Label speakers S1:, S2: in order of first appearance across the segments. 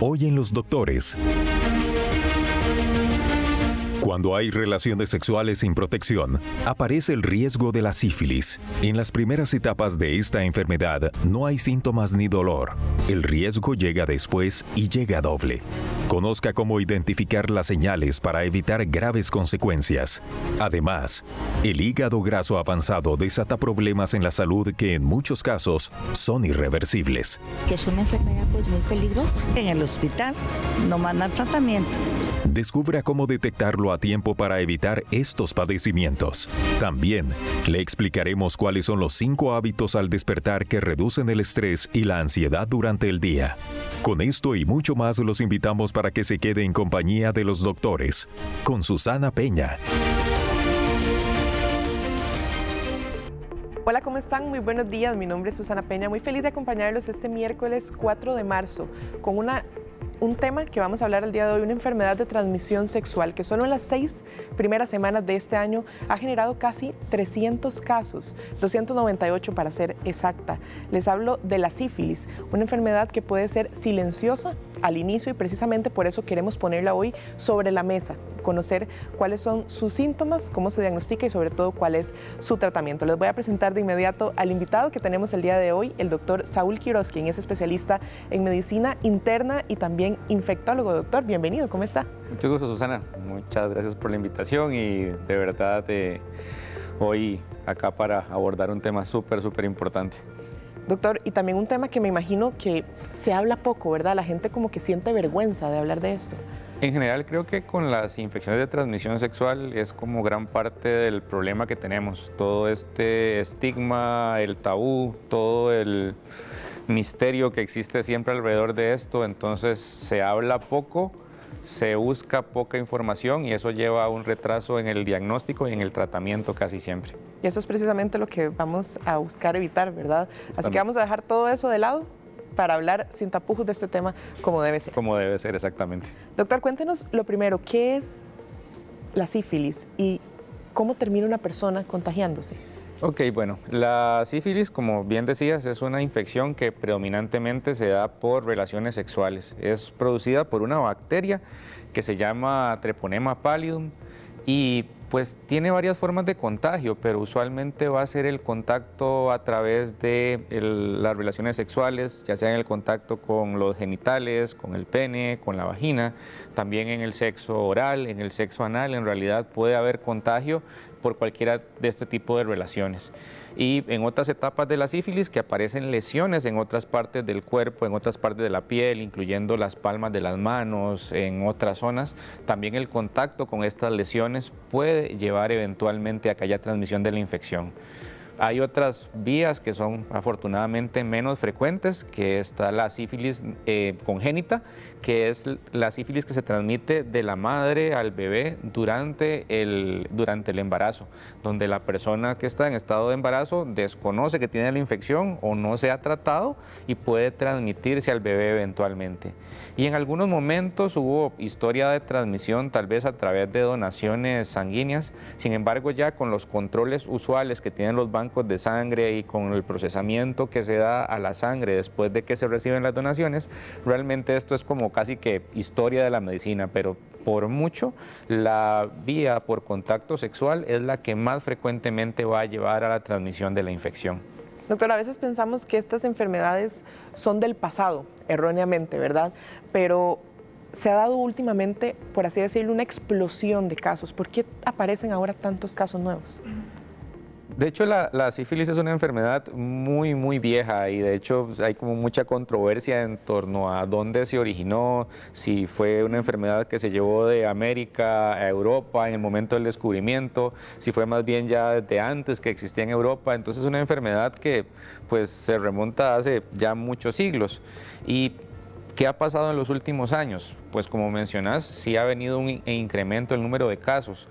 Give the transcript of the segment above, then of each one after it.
S1: Hoy en Los Doctores. Cuando hay relaciones sexuales sin protección, aparece el riesgo de la sífilis. En las primeras etapas de esta enfermedad no hay síntomas ni dolor. El riesgo llega después y llega doble. Conozca cómo identificar las señales para evitar graves consecuencias. Además, el hígado graso avanzado desata problemas en la salud que en muchos casos son irreversibles.
S2: Que es una enfermedad muy peligrosa. En el hospital no mandan tratamiento.
S1: Descubra cómo detectarlo a tiempo para evitar estos padecimientos. También le explicaremos cuáles son los 5 hábitos al despertar que reducen el estrés y la ansiedad durante el día. Con esto y mucho más los invitamos para que se quede en compañía de Los Doctores, con Susana Peña.
S3: Hola, ¿cómo están? Muy buenos días, mi nombre es Susana Peña, muy feliz de acompañarlos este miércoles 4 de marzo con un tema que vamos a hablar el día de hoy, una enfermedad de transmisión sexual que solo en las 6 primeras semanas de este año ha generado casi 300 casos, 298 para ser exacta. Les hablo de la sífilis, una enfermedad que puede ser silenciosa al inicio y precisamente por eso queremos ponerla hoy sobre la mesa, conocer cuáles son sus síntomas, cómo se diagnostica y sobre todo cuál es su tratamiento. Les voy a presentar de inmediato al invitado que tenemos el día de hoy, el doctor Saúl Quiroz, quien es especialista en medicina interna y también infectólogo. Doctor, bienvenido, ¿cómo está?
S4: Mucho gusto, Susana. Muchas gracias por la invitación y de verdad hoy acá para abordar un tema súper importante.
S3: Doctor, y también un tema que me imagino que se habla poco, ¿verdad? La gente como que siente vergüenza de hablar de esto.
S4: En general creo que con las infecciones de transmisión sexual es como gran parte del problema que tenemos. Todo este estigma, el tabú, todo el misterio que existe siempre alrededor de esto, entonces se habla poco, se busca poca información y eso lleva a un retraso en el diagnóstico y en el tratamiento casi siempre.
S3: Y eso es precisamente lo que vamos a buscar evitar, ¿verdad? Así que vamos a dejar todo eso de lado para hablar sin tapujos de este tema como debe ser.
S4: Como debe ser, exactamente.
S3: Doctor, cuéntenos lo primero, ¿qué es la sífilis y cómo termina una persona contagiándose?
S4: Ok, bueno, la sífilis, como bien decías, es una infección que predominantemente se da por relaciones sexuales. Es producida por una bacteria que se llama Treponema pallidum y pues tiene varias formas de contagio, pero usualmente va a ser el contacto a través de las relaciones sexuales, ya sea en el contacto con los genitales, con el pene, con la vagina, también en el sexo oral, en el sexo anal, en realidad puede haber contagio por cualquiera de este tipo de relaciones. Y en otras etapas de la sífilis que aparecen lesiones en otras partes del cuerpo, en otras partes de la piel, incluyendo las palmas de las manos, en otras zonas, también el contacto con estas lesiones puede llevar eventualmente a que haya transmisión de la infección. Hay otras vías que son afortunadamente menos frecuentes, que está la sífilis congénita, que es la sífilis que se transmite de la madre al bebé durante el embarazo, donde la persona que está en estado de embarazo desconoce que tiene la infección o no se ha tratado y puede transmitirse al bebé eventualmente. Y en algunos momentos hubo historia de transmisión tal vez a través de donaciones sanguíneas, sin embargo ya con los controles usuales que tienen los bancos de sangre y con el procesamiento que se da a la sangre después de que se reciben las donaciones, realmente esto es como casi que historia de la medicina, pero por mucho la vía por contacto sexual es la que más frecuentemente va a llevar a la transmisión de la infección.
S3: Doctor, a veces pensamos que estas enfermedades son del pasado, erróneamente, ¿verdad? Pero se ha dado últimamente, por así decirlo, una explosión de casos. ¿Por qué aparecen ahora tantos casos nuevos?
S4: De hecho, la sífilis es una enfermedad muy vieja y de hecho hay como mucha controversia en torno a dónde se originó, si fue una enfermedad que se llevó de América a Europa en el momento del descubrimiento, si fue más bien ya desde antes que existía en Europa. Entonces es una enfermedad que pues se remonta hace ya muchos siglos. ¿Y qué ha pasado en los últimos años? Pues como mencionás, sí ha venido un incremento el número de casos.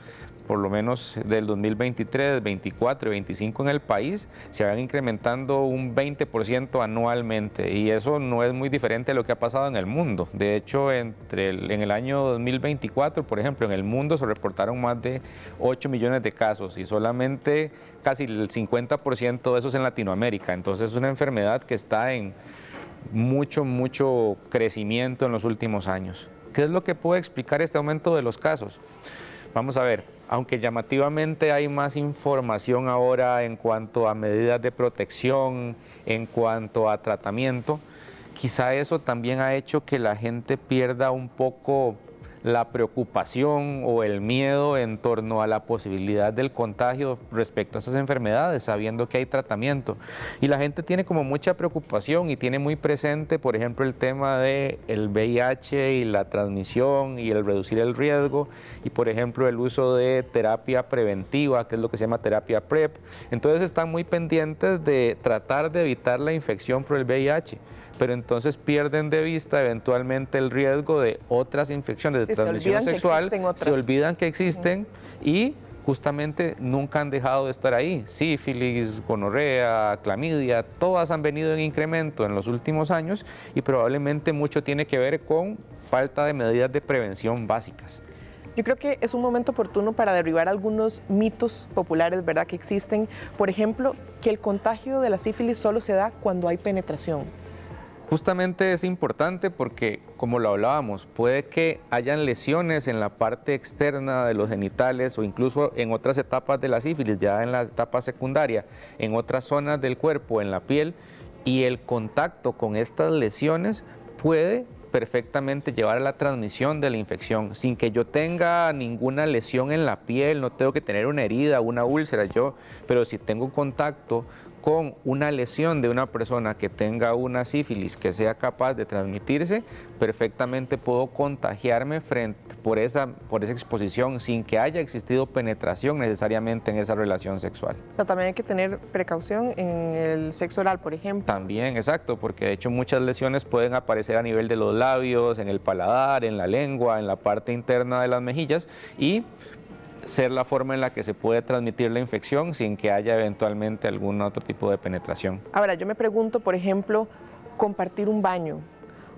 S4: Por lo menos del 2023, 24 y 25 en el país, se van incrementando un 20% anualmente y eso no es muy diferente a lo que ha pasado en el mundo. De hecho, en el año 2024, por ejemplo, en el mundo se reportaron más de 8 millones de casos y solamente casi el 50% de esos en Latinoamérica. Entonces es una enfermedad que está en mucho crecimiento en los últimos años. ¿Qué es lo que puede explicar este aumento de los casos? Vamos a ver, aunque llamativamente hay más información ahora en cuanto a medidas de protección, en cuanto a tratamiento, quizá eso también ha hecho que la gente pierda un poco la preocupación o el miedo en torno a la posibilidad del contagio respecto a esas enfermedades, sabiendo que hay tratamiento. Y la gente tiene como mucha preocupación y tiene muy presente, por ejemplo, el tema del VIH y la transmisión y el reducir el riesgo y, por ejemplo, el uso de terapia preventiva, que es lo que se llama terapia PrEP. Entonces están muy pendientes de tratar de evitar la infección por el VIH. Pero entonces pierden de vista eventualmente el riesgo de otras infecciones de transmisión sexual, se olvidan que existen y justamente nunca han dejado de estar ahí. Sífilis, gonorrea, clamidia, todas han venido en incremento en los últimos años y probablemente mucho tiene que ver con falta de medidas de prevención básicas.
S3: Yo creo que es un momento oportuno para derribar algunos mitos populares, ¿verdad?, que existen. Por ejemplo, que el contagio de la sífilis solo se da cuando hay penetración.
S4: Justamente es importante porque, como lo hablábamos, puede que hayan lesiones en la parte externa de los genitales o incluso en otras etapas de la sífilis, ya en la etapa secundaria, en otras zonas del cuerpo, en la piel, y el contacto con estas lesiones puede perfectamente llevar a la transmisión de la infección, sin que yo tenga ninguna lesión en la piel, no tengo que tener una herida, una úlcera, pero si tengo contacto con una lesión de una persona que tenga una sífilis que sea capaz de transmitirse, perfectamente puedo contagiarme por esa exposición sin que haya existido penetración necesariamente en esa relación sexual.
S3: O sea, también hay que tener precaución en el sexo oral, por ejemplo.
S4: También, exacto, porque de hecho muchas lesiones pueden aparecer a nivel de los labios, en el paladar, en la lengua, en la parte interna de las mejillas y ser la forma en la que se puede transmitir la infección sin que haya eventualmente algún otro tipo de penetración.
S3: Ahora, yo me pregunto, por ejemplo, compartir un baño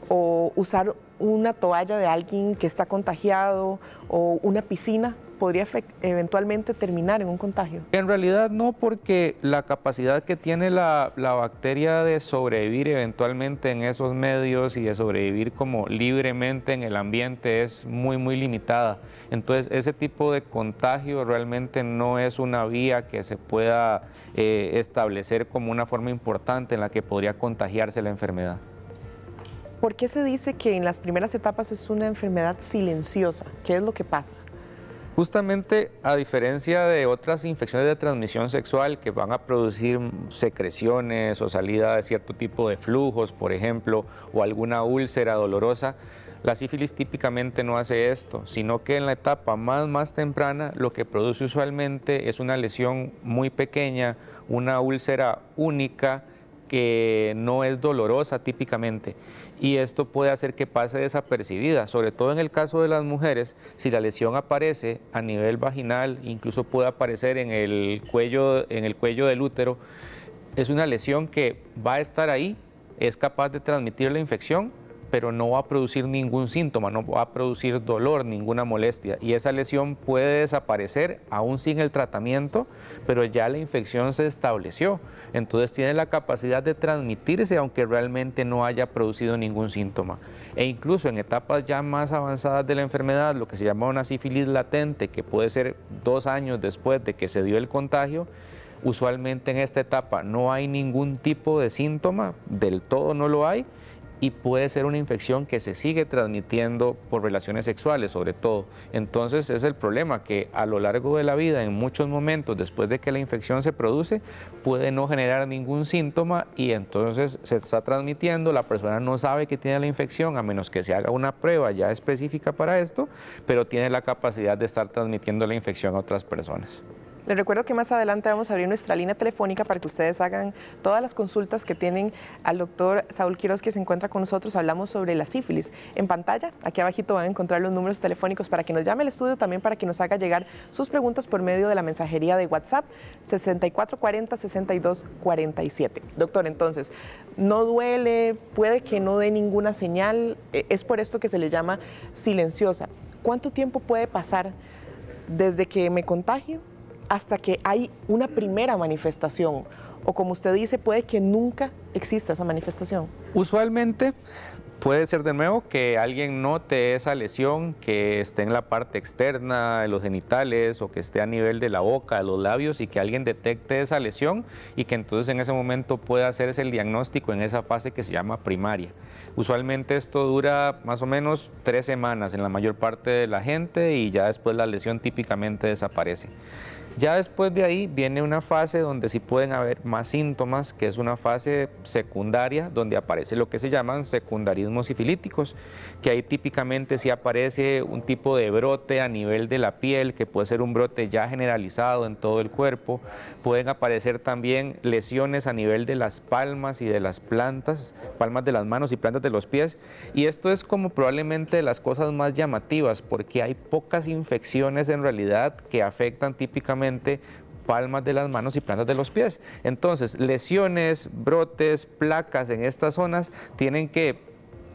S3: o usar una toalla de alguien que está contagiado o una piscina, ¿podría eventualmente terminar en un contagio?
S4: En realidad no, porque la capacidad que tiene la bacteria de sobrevivir eventualmente en esos medios y de sobrevivir como libremente en el ambiente es muy limitada. Entonces ese tipo de contagio realmente no es una vía que se pueda establecer como una forma importante en la que podría contagiarse la enfermedad.
S3: ¿Por qué se dice que en las primeras etapas es una enfermedad silenciosa? ¿Qué es lo que pasa?
S4: Justamente a diferencia de otras infecciones de transmisión sexual que van a producir secreciones o salida de cierto tipo de flujos, por ejemplo, o alguna úlcera dolorosa, la sífilis típicamente no hace esto, sino que en la etapa más temprana lo que produce usualmente es una lesión muy pequeña, una úlcera única que no es dolorosa típicamente. Y esto puede hacer que pase desapercibida, sobre todo en el caso de las mujeres, si la lesión aparece a nivel vaginal, incluso puede aparecer en el cuello del útero, es una lesión que va a estar ahí, es capaz de transmitir la infección, pero no va a producir ningún síntoma, no va a producir dolor, ninguna molestia. Y esa lesión puede desaparecer aún sin el tratamiento, pero ya la infección se estableció. Entonces tiene la capacidad de transmitirse aunque realmente no haya producido ningún síntoma. E incluso en etapas ya más avanzadas de la enfermedad, lo que se llama una sífilis latente, que puede ser 2 años después de que se dio el contagio, usualmente en esta etapa no hay ningún tipo de síntoma, del todo no lo hay, y puede ser una infección que se sigue transmitiendo por relaciones sexuales sobre todo. Entonces es el problema, que a lo largo de la vida, en muchos momentos después de que la infección se produce, puede no generar ningún síntoma y entonces se está transmitiendo, la persona no sabe que tiene la infección a menos que se haga una prueba ya específica para esto, pero tiene la capacidad de estar transmitiendo la infección a otras personas.
S3: Les recuerdo que más adelante vamos a abrir nuestra línea telefónica para que ustedes hagan todas las consultas que tienen al doctor Saúl Quiroz, que se encuentra con nosotros. Hablamos sobre la sífilis. En pantalla, aquí abajito van a encontrar los números telefónicos para que nos llame al estudio, también para que nos haga llegar sus preguntas por medio de la mensajería de WhatsApp 6440-6247. Doctor, entonces, no duele, puede que no dé ninguna señal, es por esto que se le llama silenciosa. ¿Cuánto tiempo puede pasar desde que me contagio hasta que hay una primera manifestación o como usted dice, puede que nunca exista esa manifestación?
S4: Usualmente puede ser de nuevo que alguien note esa lesión que esté en la parte externa de los genitales o que esté a nivel de la boca, de los labios, y que alguien detecte esa lesión y que entonces en ese momento pueda hacerse el diagnóstico en esa fase que se llama primaria. Usualmente esto dura más o menos 3 semanas en la mayor parte de la gente y ya después la lesión típicamente desaparece. Ya después de ahí viene una fase donde sí pueden haber más síntomas, que es una fase secundaria, donde aparece lo que se llaman secundarismos sifilíticos, que ahí típicamente sí aparece un tipo de brote a nivel de la piel, que puede ser un brote ya generalizado en todo el cuerpo. Pueden aparecer también lesiones a nivel de las palmas y de las plantas, palmas de las manos y plantas de los pies, y esto es como probablemente de las cosas más llamativas, porque hay pocas infecciones en realidad que afectan típicamente palmas de las manos y plantas de los pies. Entonces, lesiones, brotes, placas en estas zonas tienen que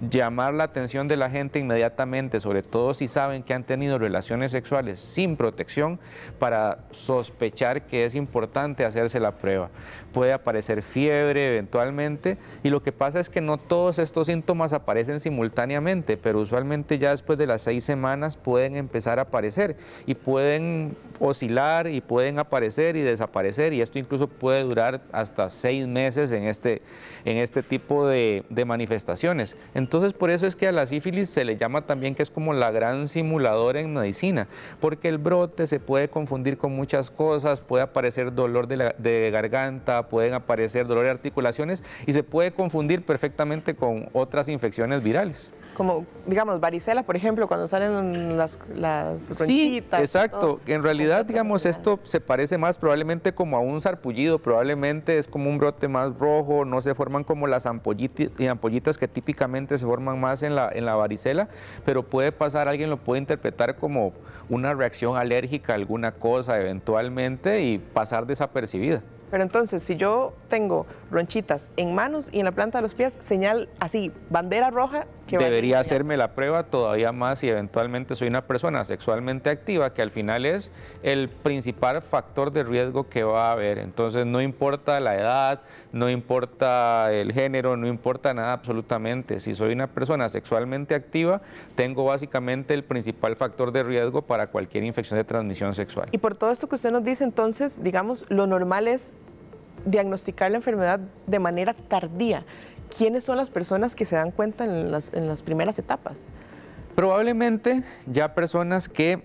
S4: llamar la atención de la gente inmediatamente, sobre todo si saben que han tenido relaciones sexuales sin protección, para sospechar que es importante hacerse la prueba. Puede aparecer fiebre eventualmente, y lo que pasa es que no todos estos síntomas aparecen simultáneamente, pero usualmente ya después de las 6 semanas pueden empezar a aparecer y pueden oscilar y pueden aparecer y desaparecer, y esto incluso puede durar hasta 6 meses en este tipo de manifestaciones. Entonces, por eso es que a la sífilis se le llama también que es como la gran simuladora en medicina, porque el brote se puede confundir con muchas cosas, puede aparecer dolor de garganta, pueden aparecer dolor de articulaciones y se puede confundir perfectamente con otras infecciones virales.
S3: Como, digamos, varicela, por ejemplo, cuando salen las ronchitas.
S4: Sí, exacto. En realidad, digamos, esto se parece más probablemente como a un sarpullido, probablemente es como un brote más rojo, no se forman como las ampollitas que típicamente se forman más en la varicela, pero puede pasar, alguien lo puede interpretar como una reacción alérgica a alguna cosa eventualmente y pasar desapercibida.
S3: Pero entonces, si yo tengo ronchitas en manos y en la planta de los pies, señal así, bandera roja, que
S4: debería hacerme la prueba todavía más si eventualmente soy una persona sexualmente activa, que al final es el principal factor de riesgo que va a haber. Entonces no importa la edad, no importa el género, no importa nada absolutamente. Si soy una persona sexualmente activa, tengo básicamente el principal factor de riesgo para cualquier infección de transmisión sexual.
S3: Y por todo esto que usted nos dice, entonces, digamos, lo normal es diagnosticar la enfermedad de manera tardía. ¿Quiénes son las personas que se dan cuenta en las primeras etapas?
S4: Probablemente ya personas que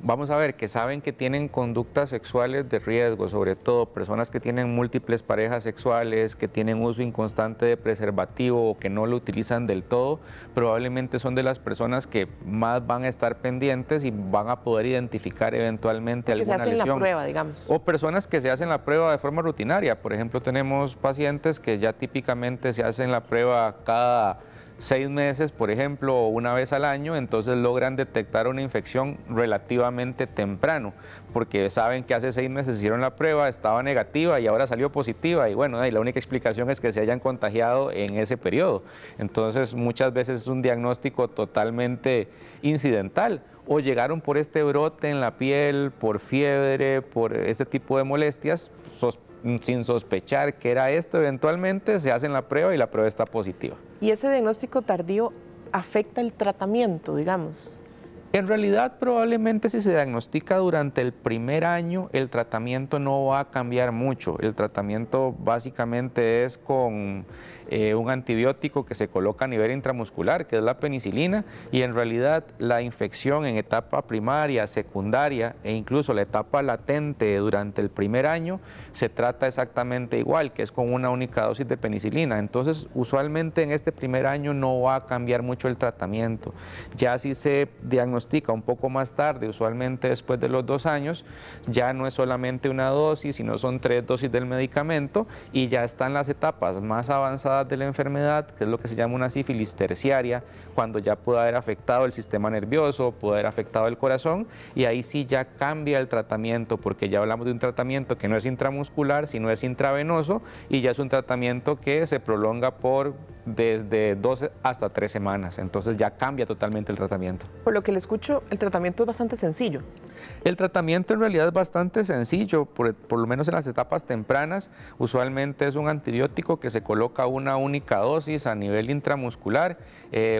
S4: vamos a ver, que saben que tienen conductas sexuales de riesgo, sobre todo personas que tienen múltiples parejas sexuales, que tienen uso inconstante de preservativo o que no lo utilizan del todo, probablemente son de las personas que más van a estar pendientes y van a poder identificar eventualmente alguna lesión. Que se hacen la prueba, digamos. O personas que se hacen la prueba de forma rutinaria. Por ejemplo, tenemos pacientes que ya típicamente se hacen la prueba cada 6 meses, por ejemplo, o una vez al año, entonces logran detectar una infección relativamente temprano, porque saben que hace 6 meses hicieron la prueba, estaba negativa y ahora salió positiva, y bueno, y la única explicación es que se hayan contagiado en ese periodo. Entonces, muchas veces es un diagnóstico totalmente incidental, o llegaron por este brote en la piel, por fiebre, por este tipo de molestias, sin sospechar que era esto, eventualmente se hacen la prueba y la prueba está positiva.
S3: ¿Y ese diagnóstico tardío afecta el tratamiento, digamos?
S4: En realidad, probablemente si se diagnostica durante el primer año, el tratamiento no va a cambiar mucho. El tratamiento básicamente es con un antibiótico que se coloca a nivel intramuscular, que es la penicilina, y en realidad la infección en etapa primaria, secundaria e incluso la etapa latente durante el primer año se trata exactamente igual, que es con una única dosis de penicilina. Entonces, usualmente en este primer año no va a cambiar mucho el tratamiento. Ya si se diagnostica un poco más tarde, usualmente después de los 2 años, ya no es solamente una dosis, sino son 3 dosis del medicamento, y ya están las etapas más avanzadas de la enfermedad, que es lo que se llama una sífilis terciaria, cuando ya puede haber afectado el sistema nervioso, puede haber afectado el corazón, y ahí sí ya cambia el tratamiento, porque ya hablamos de un tratamiento que no es intramuscular, sino es intravenoso, y ya es un tratamiento que se prolonga por desde 2 hasta 3 semanas, entonces ya cambia totalmente el tratamiento.
S3: Por lo que le escucho, el tratamiento es bastante sencillo.
S4: El tratamiento en realidad es bastante sencillo, por lo menos en las etapas tempranas. Usualmente es un antibiótico que se coloca una única dosis a nivel intramuscular.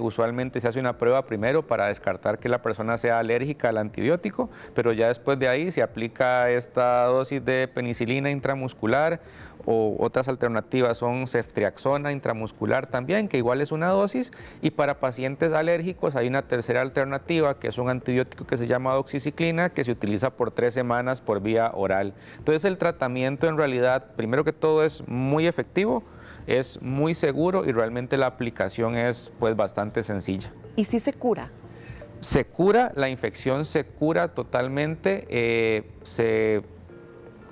S4: Usualmente se hace una prueba primero para descartar que la persona sea alérgica al antibiótico, pero ya después de ahí se aplica esta dosis de penicilina intramuscular, o otras alternativas son ceftriaxona intramuscular también, que igual es una dosis, y para pacientes alérgicos hay una tercera alternativa, que es un antibiótico que se llama doxiciclina, que se utiliza por 3 semanas por vía oral. Entonces el tratamiento en realidad, primero que todo, es muy efectivo, es muy seguro y realmente la aplicación es pues bastante sencilla.
S3: ¿Y si se cura?
S4: Se cura, la infección se cura totalmente, se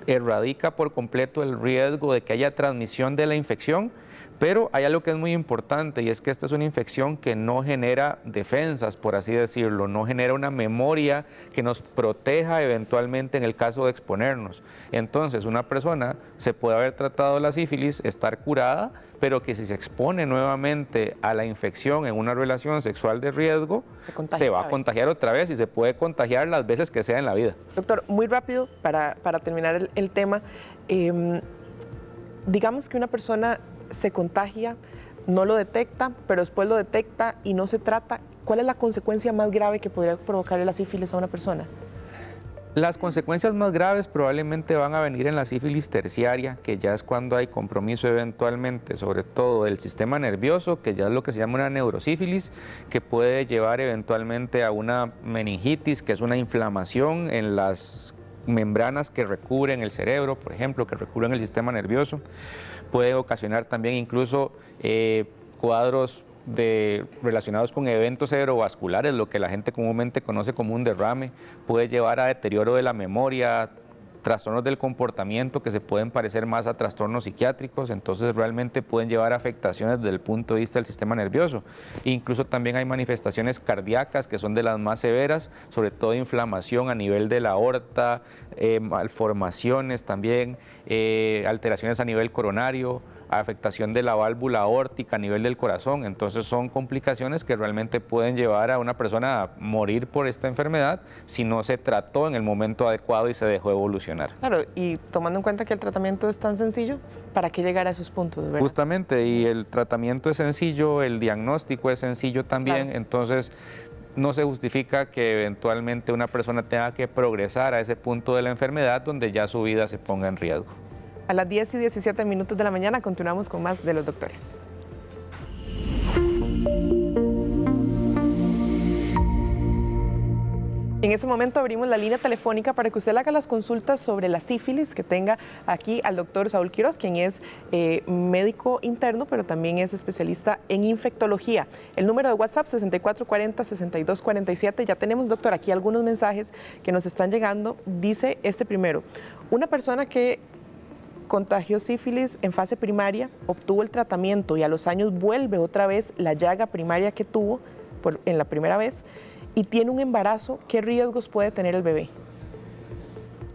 S4: erradica por completo el riesgo de que haya transmisión de la infección, pero hay algo que es muy importante, y es que esta es una infección que no genera defensas, por así decirlo, no genera una memoria que nos proteja eventualmente en el caso de exponernos. Entonces, una persona se puede haber tratado la sífilis, estar curada, pero que si se expone nuevamente a la infección en una relación sexual de riesgo, se va a contagiar otra vez y se puede contagiar las veces que sea en la vida.
S3: Doctor, muy rápido para terminar el tema, digamos que una persona se contagia, no lo detecta, pero después lo detecta y no se trata. ¿Cuál es la consecuencia más grave que podría provocarle la sífilis a una persona?
S4: Las consecuencias más graves probablemente van a venir en la sífilis terciaria, que ya es cuando hay compromiso eventualmente, sobre todo del sistema nervioso, que ya es lo que se llama una neurosífilis, que puede llevar eventualmente a una meningitis, que es una inflamación en las membranas que recubren el cerebro, por ejemplo, que recubren el sistema nervioso. Puede ocasionar también incluso cuadros relacionados con eventos cerebrovasculares, lo que la gente comúnmente conoce como un derrame. Puede llevar a deterioro de la memoria, trastornos del comportamiento que se pueden parecer más a trastornos psiquiátricos, entonces realmente pueden llevar a afectaciones desde el punto de vista del sistema nervioso. Incluso también hay manifestaciones cardíacas que son de las más severas, sobre todo inflamación a nivel de la aorta, malformaciones también, alteraciones a nivel coronario, afectación de la válvula aórtica a nivel del corazón. Entonces son complicaciones que realmente pueden llevar a una persona a morir por esta enfermedad si no se trató en el momento adecuado y se dejó evolucionar.
S3: Claro, y tomando en cuenta que el tratamiento es tan sencillo, ¿para qué llegar a esos puntos, verdad?
S4: Justamente, y el tratamiento es sencillo, el diagnóstico es sencillo también, claro. Entonces no se justifica que eventualmente una persona tenga que progresar a ese punto de la enfermedad donde ya su vida se ponga en riesgo.
S3: A las 10:17 de la mañana continuamos con más de los doctores. En este momento abrimos la línea telefónica para que usted le haga las consultas sobre la sífilis, que tenga aquí al doctor Saúl Quiroz, quien es médico interno, pero también es especialista en infectología. El número de WhatsApp 6440-6247. Ya tenemos, doctor, aquí algunos mensajes que nos están llegando. Dice este primero: una persona que contagió sífilis en fase primaria, obtuvo el tratamiento y a los años vuelve otra vez la llaga primaria que tuvo en la primera vez y tiene un embarazo, ¿qué riesgos puede tener el bebé?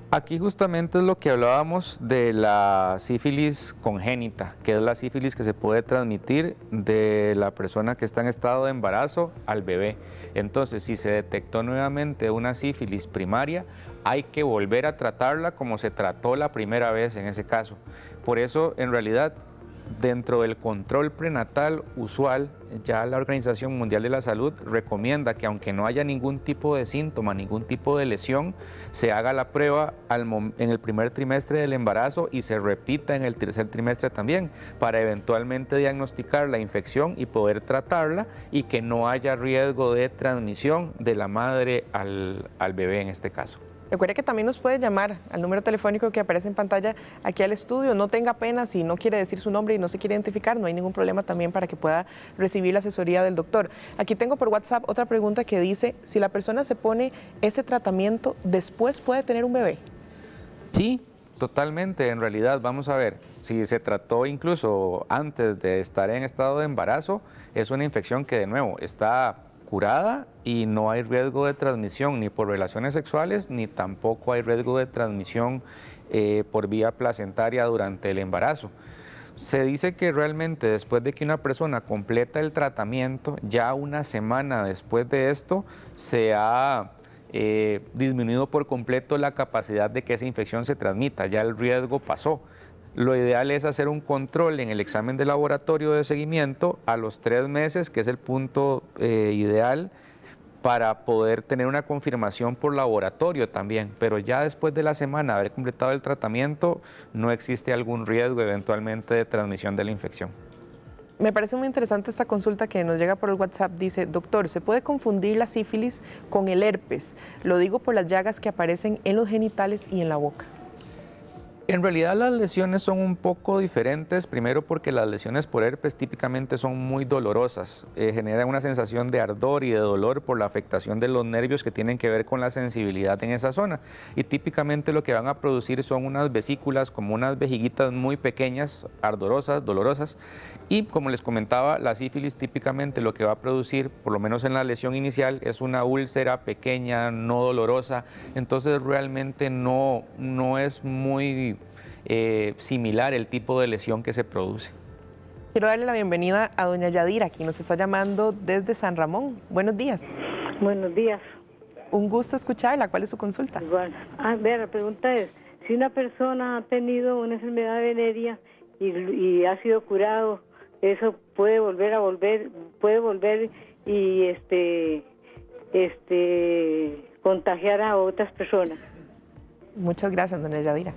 S4: Aquí justamente es lo que hablábamos de la sífilis congénita, que es la sífilis que se puede transmitir de la persona que está en estado de embarazo al bebé. Entonces, si se detectó nuevamente una sífilis primaria, hay que volver a tratarla como se trató la primera vez en ese caso. Por eso, en realidad, dentro del control prenatal usual, ya la Organización Mundial de la Salud recomienda que aunque no haya ningún tipo de síntoma, ningún tipo de lesión, se haga la prueba en el primer trimestre del embarazo y se repita en el tercer trimestre también, para eventualmente diagnosticar la infección y poder tratarla y que no haya riesgo de transmisión de la madre al bebé en este caso.
S3: Recuerde que también nos puede llamar al número telefónico que aparece en pantalla aquí al estudio. No tenga pena si no quiere decir su nombre y no se quiere identificar, no hay ningún problema también para que pueda recibir la asesoría del doctor. Aquí tengo por WhatsApp otra pregunta que dice: si la persona se pone ese tratamiento, ¿después puede tener un bebé?
S4: Sí, totalmente. En realidad, vamos a ver, si se trató incluso antes de estar en estado de embarazo, es una infección que de nuevo está curada y no hay riesgo de transmisión ni por relaciones sexuales, ni tampoco hay riesgo de transmisión por vía placentaria durante el embarazo. Se dice que realmente después de que una persona completa el tratamiento, ya una semana después de esto, se ha disminuido por completo la capacidad de que esa infección se transmita, ya el riesgo pasó. Lo ideal es hacer un control en el examen de laboratorio de seguimiento a los 3 meses, que es el punto ideal para poder tener una confirmación por laboratorio también, pero ya después de la semana de haber completado el tratamiento no existe algún riesgo eventualmente de transmisión de la infección.
S3: Me parece muy interesante esta consulta que nos llega por el WhatsApp. Dice, doctor, ¿se puede confundir la sífilis con el herpes? Lo digo por las llagas que aparecen en los genitales y en la boca.
S4: En realidad las lesiones son un poco diferentes, primero porque las lesiones por herpes típicamente son muy dolorosas, generan una sensación de ardor y de dolor por la afectación de los nervios que tienen que ver con la sensibilidad en esa zona, y típicamente lo que van a producir son unas vesículas como unas vejiguitas muy pequeñas, ardorosas, dolorosas, y como les comentaba, la sífilis típicamente lo que va a producir, por lo menos en la lesión inicial, es una úlcera pequeña, no dolorosa, entonces realmente no es muy similar el tipo de lesión que se produce.
S3: Quiero darle la bienvenida a doña Yadira, quien nos está llamando desde San Ramón. Buenos días.
S5: Buenos días.
S3: Un gusto escucharla. ¿Cuál es su consulta?
S5: Igual. A ver, la pregunta es, si una persona ha tenido una enfermedad venérea y ha sido curado, ¿eso puede volver y contagiar a otras personas?
S3: Muchas gracias, doña Yadira.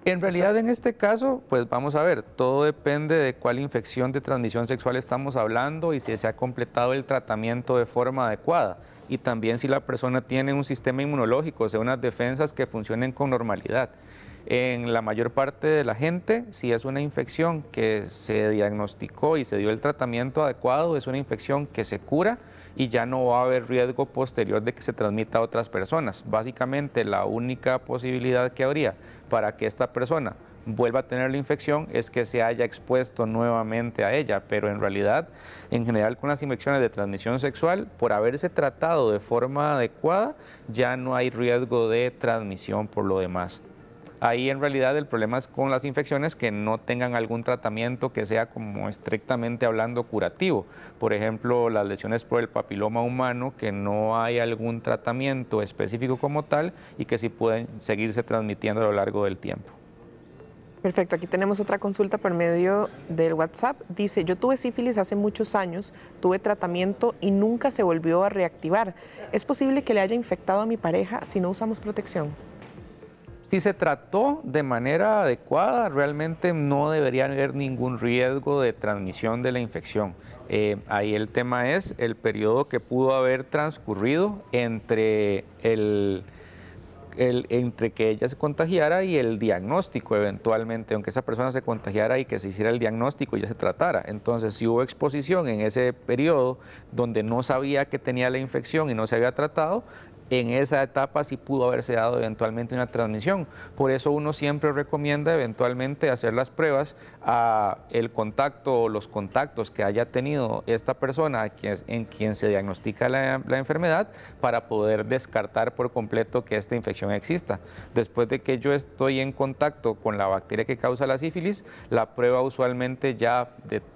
S4: En realidad, en este caso, pues vamos a ver, todo depende de cuál infección de transmisión sexual estamos hablando y si se ha completado el tratamiento de forma adecuada. Y también si la persona tiene un sistema inmunológico, o sea, unas defensas que funcionen con normalidad. En la mayor parte de la gente, si es una infección que se diagnosticó y se dio el tratamiento adecuado, es una infección que se cura y ya no va a haber riesgo posterior de que se transmita a otras personas. Básicamente, la única posibilidad que habría para que esta persona vuelva a tener la infección es que se haya expuesto nuevamente a ella, pero en realidad, en general con las infecciones de transmisión sexual, por haberse tratado de forma adecuada, ya no hay riesgo de transmisión por lo demás. Ahí en realidad el problema es con las infecciones que no tengan algún tratamiento que sea como estrictamente hablando curativo. Por ejemplo, las lesiones por el papiloma humano, que no hay algún tratamiento específico como tal y que sí pueden seguirse transmitiendo a lo largo del tiempo.
S3: Perfecto, aquí tenemos otra consulta por medio del WhatsApp. Dice, yo tuve sífilis hace muchos años, tuve tratamiento y nunca se volvió a reactivar. ¿Es posible que le haya infectado a mi pareja si no usamos protección?
S4: Si se trató de manera adecuada, realmente no debería haber ningún riesgo de transmisión de la infección. Ahí el tema es el periodo que pudo haber transcurrido entre entre que ella se contagiara y el diagnóstico eventualmente, aunque esa persona se contagiara y que se hiciera el diagnóstico y ya se tratara. Entonces, si hubo exposición en ese periodo donde no sabía que tenía la infección y no se había tratado, en esa etapa sí pudo haberse dado eventualmente una transmisión. Por eso uno siempre recomienda eventualmente hacer las pruebas a el contacto o los contactos que haya tenido esta persona en quien se diagnostica la enfermedad para poder descartar por completo que esta infección exista. Después de que yo estoy en contacto con la bacteria que causa la sífilis, la prueba usualmente ya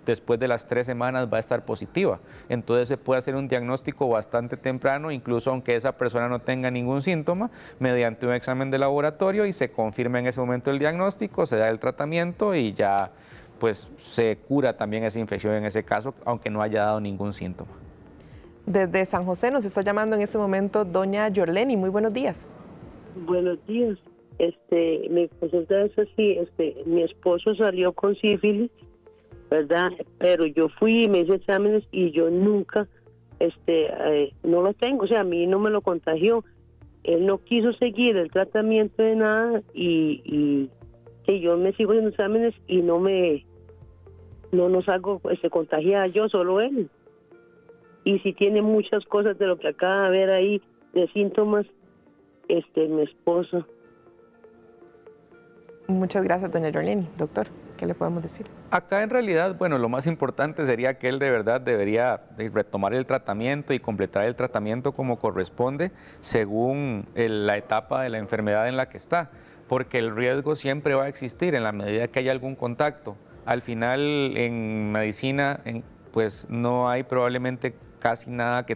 S4: después de las 3 semanas va a estar positiva. Entonces se puede hacer un diagnóstico bastante temprano, incluso aunque esa persona no tenga ningún síntoma, mediante un examen de laboratorio y se confirma en ese momento el diagnóstico, se da el tratamiento y ya pues se cura también esa infección en ese caso, aunque no haya dado ningún síntoma.
S3: Desde San José nos está llamando en este momento doña Yorleni. Muy buenos días.
S6: Buenos días. Mi consulta es así, mi esposo salió con sífilis, ¿verdad? Pero yo fui y me hice exámenes y yo nunca no lo tengo, o sea, a mí no me lo contagió. Él no quiso seguir el tratamiento de nada y que yo me sigo haciendo exámenes y no salgo contagiada yo, solo él. Y si tiene muchas cosas de lo que acaba de ver ahí, de síntomas, mi esposo.
S3: Muchas gracias, doña Yorleni. Doctor, ¿qué le podemos decir?
S4: Acá en realidad, bueno, lo más importante sería que él de verdad debería retomar el tratamiento y completar el tratamiento como corresponde según la etapa de la enfermedad en la que está, porque el riesgo siempre va a existir en la medida que haya algún contacto. Al final, en medicina, pues no hay probablemente casi nada que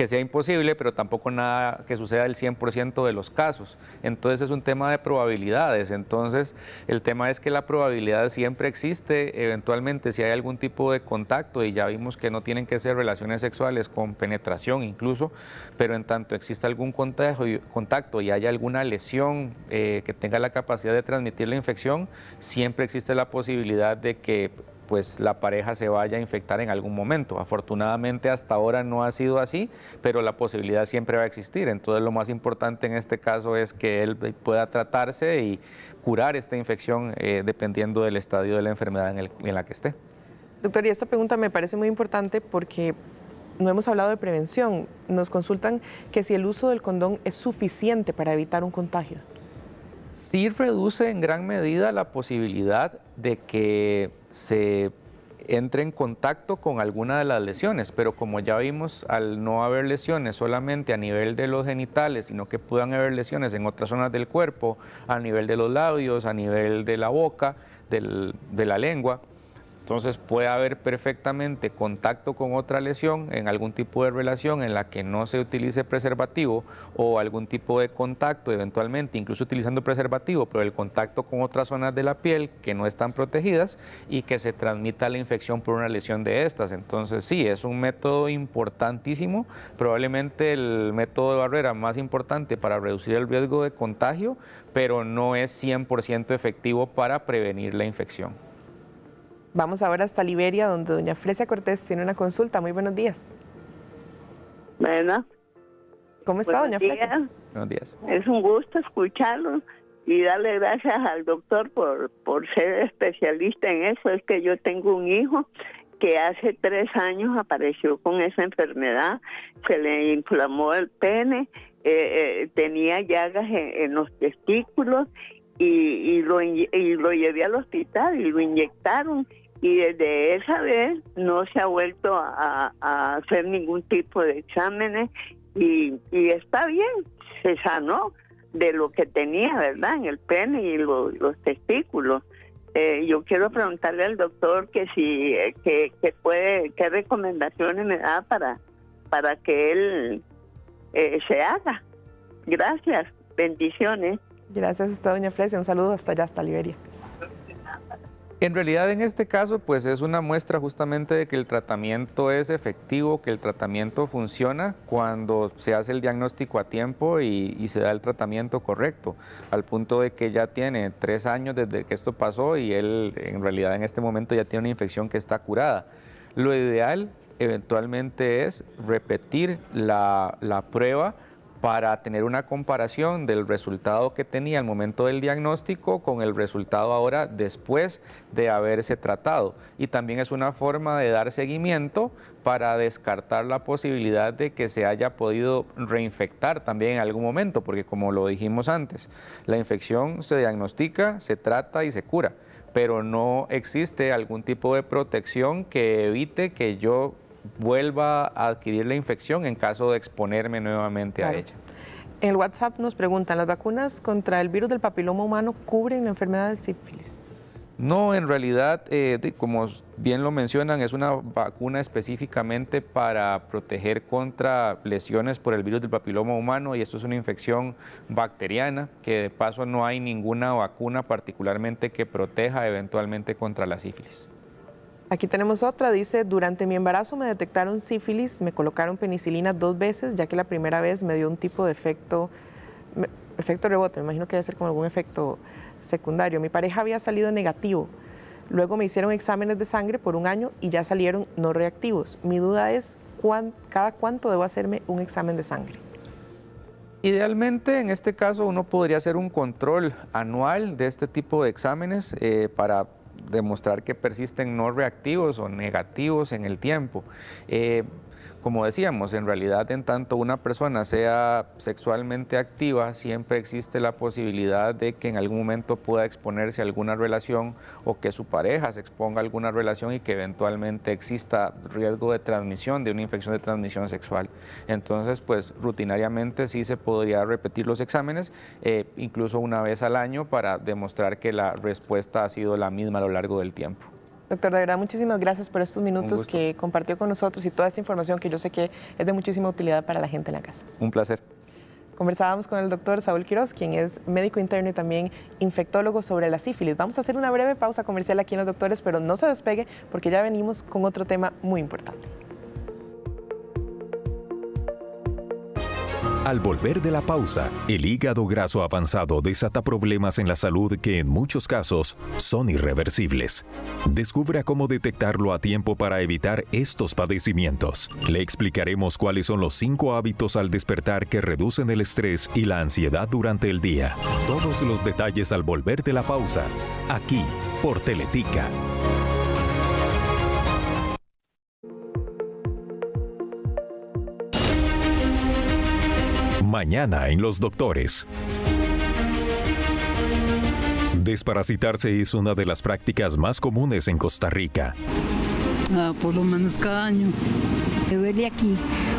S4: que sea imposible, pero tampoco nada que suceda el 100% de los casos. Entonces es un tema de probabilidades. Entonces el tema es que la probabilidad siempre existe, eventualmente si hay algún tipo de contacto, y ya vimos que no tienen que ser relaciones sexuales con penetración incluso, pero en tanto exista algún contacto y haya alguna lesión que tenga la capacidad de transmitir la infección, siempre existe la posibilidad de que pues la pareja se vaya a infectar en algún momento. Afortunadamente hasta ahora no ha sido así, pero la posibilidad siempre va a existir. Entonces lo más importante en este caso es que él pueda tratarse y curar esta infección dependiendo del estadio de la enfermedad en la que esté.
S3: Doctor, y esta pregunta me parece muy importante porque no hemos hablado de prevención. Nos consultan que si el uso del condón es suficiente para evitar un contagio.
S4: Sí reduce en gran medida la posibilidad de que se entre en contacto con alguna de las lesiones, pero como ya vimos, al no haber lesiones solamente a nivel de los genitales, sino que puedan haber lesiones en otras zonas del cuerpo, a nivel de los labios, a nivel de la boca, de la lengua, entonces puede haber perfectamente contacto con otra lesión en algún tipo de relación en la que no se utilice preservativo, o algún tipo de contacto eventualmente, incluso utilizando preservativo, pero el contacto con otras zonas de la piel que no están protegidas y que se transmita la infección por una lesión de estas. Entonces sí, es un método importantísimo, probablemente el método de barrera más importante para reducir el riesgo de contagio, pero no es 100% efectivo para prevenir la infección.
S3: Vamos ahora hasta Liberia, donde doña Fresia Cortés tiene una consulta. Muy buenos días.
S7: Bueno.
S3: ¿Cómo está, doña Fresia?
S4: Buenos días.
S7: Es un gusto escucharlo y darle gracias al doctor por ser especialista en eso. Es que yo tengo un hijo que hace 3 años apareció con esa enfermedad, se le inflamó el pene, tenía llagas en los testículos y lo llevé al hospital y lo inyectaron. Y desde esa vez no se ha vuelto a hacer ningún tipo de exámenes y está bien, se sanó de lo que tenía, ¿verdad?, en el pene y los testículos. Yo quiero preguntarle al doctor que si qué recomendaciones me da para que él se haga. Gracias, bendiciones.
S3: Gracias a usted, doña Fresia. Un saludo hasta allá, hasta Liberia.
S4: En realidad, en este caso, pues es una muestra justamente de que el tratamiento es efectivo, que el tratamiento funciona cuando se hace el diagnóstico a tiempo y se da el tratamiento correcto, al punto de que ya tiene 3 años desde que esto pasó y él en realidad en este momento ya tiene una infección que está curada. Lo ideal eventualmente es repetir la prueba para tener una comparación del resultado que tenía al momento del diagnóstico con el resultado ahora después de haberse tratado. Y también es una forma de dar seguimiento para descartar la posibilidad de que se haya podido reinfectar también en algún momento, porque como lo dijimos antes, la infección se diagnostica, se trata y se cura, pero no existe algún tipo de protección que evite que yo vuelva a adquirir la infección en caso de exponerme nuevamente a ella.
S3: En el WhatsApp nos preguntan, ¿las vacunas contra el virus del papiloma humano cubren la enfermedad de sífilis?
S4: No, en realidad, como bien lo mencionan, es una vacuna específicamente para proteger contra lesiones por el virus del papiloma humano, y esto es una infección bacteriana, que de paso no hay ninguna vacuna particularmente que proteja eventualmente contra la sífilis.
S3: Aquí tenemos otra, dice, durante mi embarazo me detectaron sífilis, me colocaron penicilina 2 veces, ya que la primera vez me dio un tipo de efecto rebote, me imagino que debe ser como algún efecto secundario. Mi pareja había salido negativo, luego me hicieron exámenes de sangre por 1 año y ya salieron no reactivos. Mi duda es, ¿cada cuánto debo hacerme un examen de sangre?
S4: Idealmente, en este caso, uno podría hacer un control anual de este tipo de exámenes para demostrar que persisten no reactivos o negativos en el tiempo. Como decíamos, en realidad, en tanto una persona sea sexualmente activa, siempre existe la posibilidad de que en algún momento pueda exponerse a alguna relación, o que su pareja se exponga a alguna relación y que eventualmente exista riesgo de transmisión de una infección de transmisión sexual. Entonces, pues rutinariamente sí se podría repetir los exámenes, incluso 1 vez al año, para demostrar que la respuesta ha sido la misma a lo largo del tiempo.
S3: Doctor, de verdad, muchísimas gracias por estos minutos que compartió con nosotros y toda esta información que yo sé que es de muchísima utilidad para la gente en la casa.
S4: Un placer.
S3: Conversábamos con el doctor Saúl Quiroz, quien es médico interno y también infectólogo sobre la sífilis. Vamos a hacer una breve pausa comercial aquí en Los Doctores, pero no se despegue porque ya venimos con otro tema muy importante.
S1: Al volver de la pausa, el hígado graso avanzado desata problemas en la salud que en muchos casos son irreversibles. Descubra cómo detectarlo a tiempo para evitar estos padecimientos. Le explicaremos cuáles son los 5 hábitos al despertar que reducen el estrés y la ansiedad durante el día. Todos los detalles al volver de la pausa, aquí por Teletica. Mañana en Los Doctores. Desparasitarse es una de las prácticas más comunes en Costa Rica.
S8: Por lo menos cada año.
S2: Me duele aquí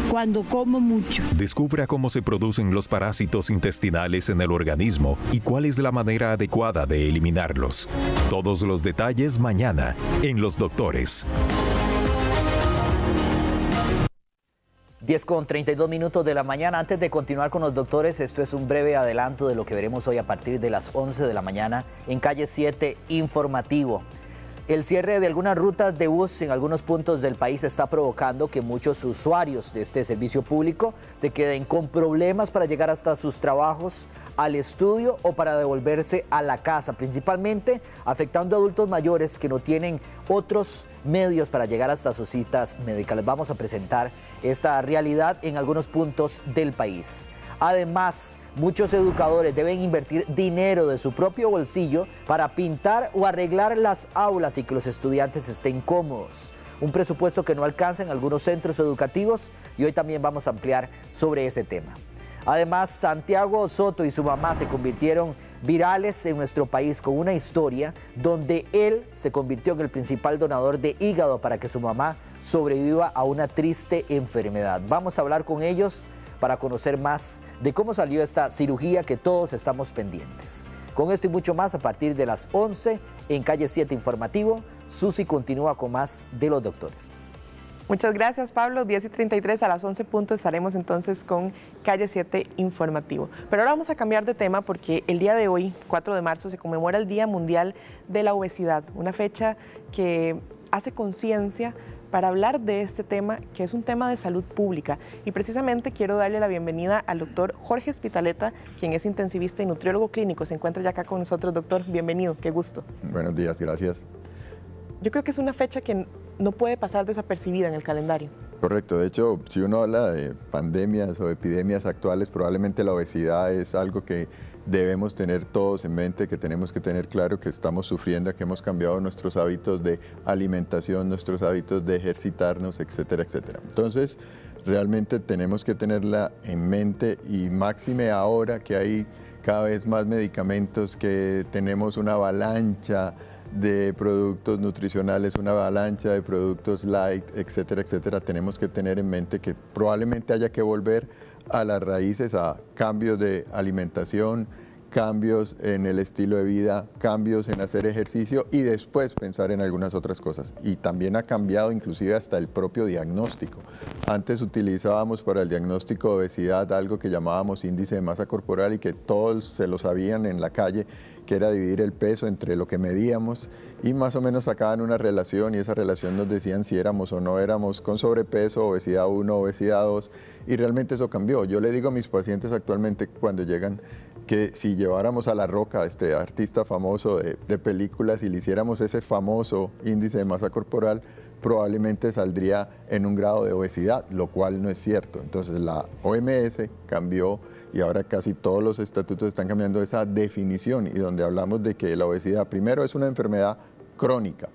S2: cuando como mucho.
S1: Descubra cómo se producen los parásitos intestinales en el organismo y cuál es la manera adecuada de eliminarlos. Todos los detalles mañana en Los Doctores.
S9: 10:32 de la mañana. Antes de continuar con Los Doctores, esto es un breve adelanto de lo que veremos hoy a partir de las 11 de la mañana en Calle 7 Informativo. El cierre de algunas rutas de bus en algunos puntos del país está provocando que muchos usuarios de este servicio público se queden con problemas para llegar hasta sus trabajos, al estudio o para devolverse a la casa, principalmente afectando a adultos mayores que no tienen otros medios para llegar hasta sus citas médicas. Les vamos a presentar esta realidad en algunos puntos del país. Además, muchos educadores deben invertir dinero de su propio bolsillo para pintar o arreglar las aulas y que los estudiantes estén cómodos. Un presupuesto que no alcanza en algunos centros educativos y hoy también vamos a ampliar sobre ese tema. Además, Santiago Soto y su mamá se convirtieron virales en nuestro país con una historia donde él se convirtió en el principal donador de hígado para que su mamá sobreviva a una triste enfermedad. Vamos a hablar con ellos para conocer más de cómo salió esta cirugía que todos estamos pendientes. Con esto y mucho más a partir de las 11 en Calle 7 Informativo. Susi continúa con más de Los Doctores.
S3: Muchas gracias, Pablo. 10:33 a las 11 puntos estaremos entonces con Calle 7 Informativo. Pero ahora vamos a cambiar de tema porque el día de hoy, 4 de marzo, se conmemora el Día Mundial de la Obesidad, una fecha que hace conciencia para hablar de este tema, que es un tema de salud pública. Y precisamente quiero darle la bienvenida al doctor Jorge Espitaleta, quien es intensivista y nutriólogo clínico. Se encuentra ya acá con nosotros, doctor. Bienvenido, qué gusto.
S10: Buenos días, gracias.
S3: Yo creo que es una fecha que no puede pasar desapercibida en el calendario.
S10: Correcto, de hecho, si uno habla de pandemias o epidemias actuales, probablemente la obesidad es algo que debemos tener todos en mente, que tenemos que tener claro que estamos sufriendo, que hemos cambiado nuestros hábitos de alimentación, nuestros hábitos de ejercitarnos, etcétera, etcétera. Entonces, realmente tenemos que tenerla en mente y máxime ahora que hay cada vez más medicamentos, que tenemos una avalancha de productos nutricionales, una avalancha de productos light, etcétera, etcétera. Tenemos que tener en mente que probablemente haya que volver a las raíces, a cambios de alimentación, cambios en el estilo de vida, cambios en hacer ejercicio y después pensar en algunas otras cosas. Y también ha cambiado inclusive hasta el propio diagnóstico. Antes utilizábamos para el diagnóstico de obesidad algo que llamábamos índice de masa corporal y que todos se lo sabían en la calle, que era dividir el peso entre lo que medíamos y más o menos sacaban una relación y esa relación nos decían si éramos o no éramos con sobrepeso, obesidad 1, obesidad 2 y realmente eso cambió. Yo le digo a mis pacientes actualmente cuando llegan que si lleváramos a La Roca, este artista famoso de películas, y le hiciéramos ese famoso índice de masa corporal, probablemente saldría en un grado de obesidad, lo cual no es cierto. Entonces la OMS cambió y ahora casi todos los estatutos están cambiando esa definición y donde hablamos de que la obesidad primero es una enfermedad crónica,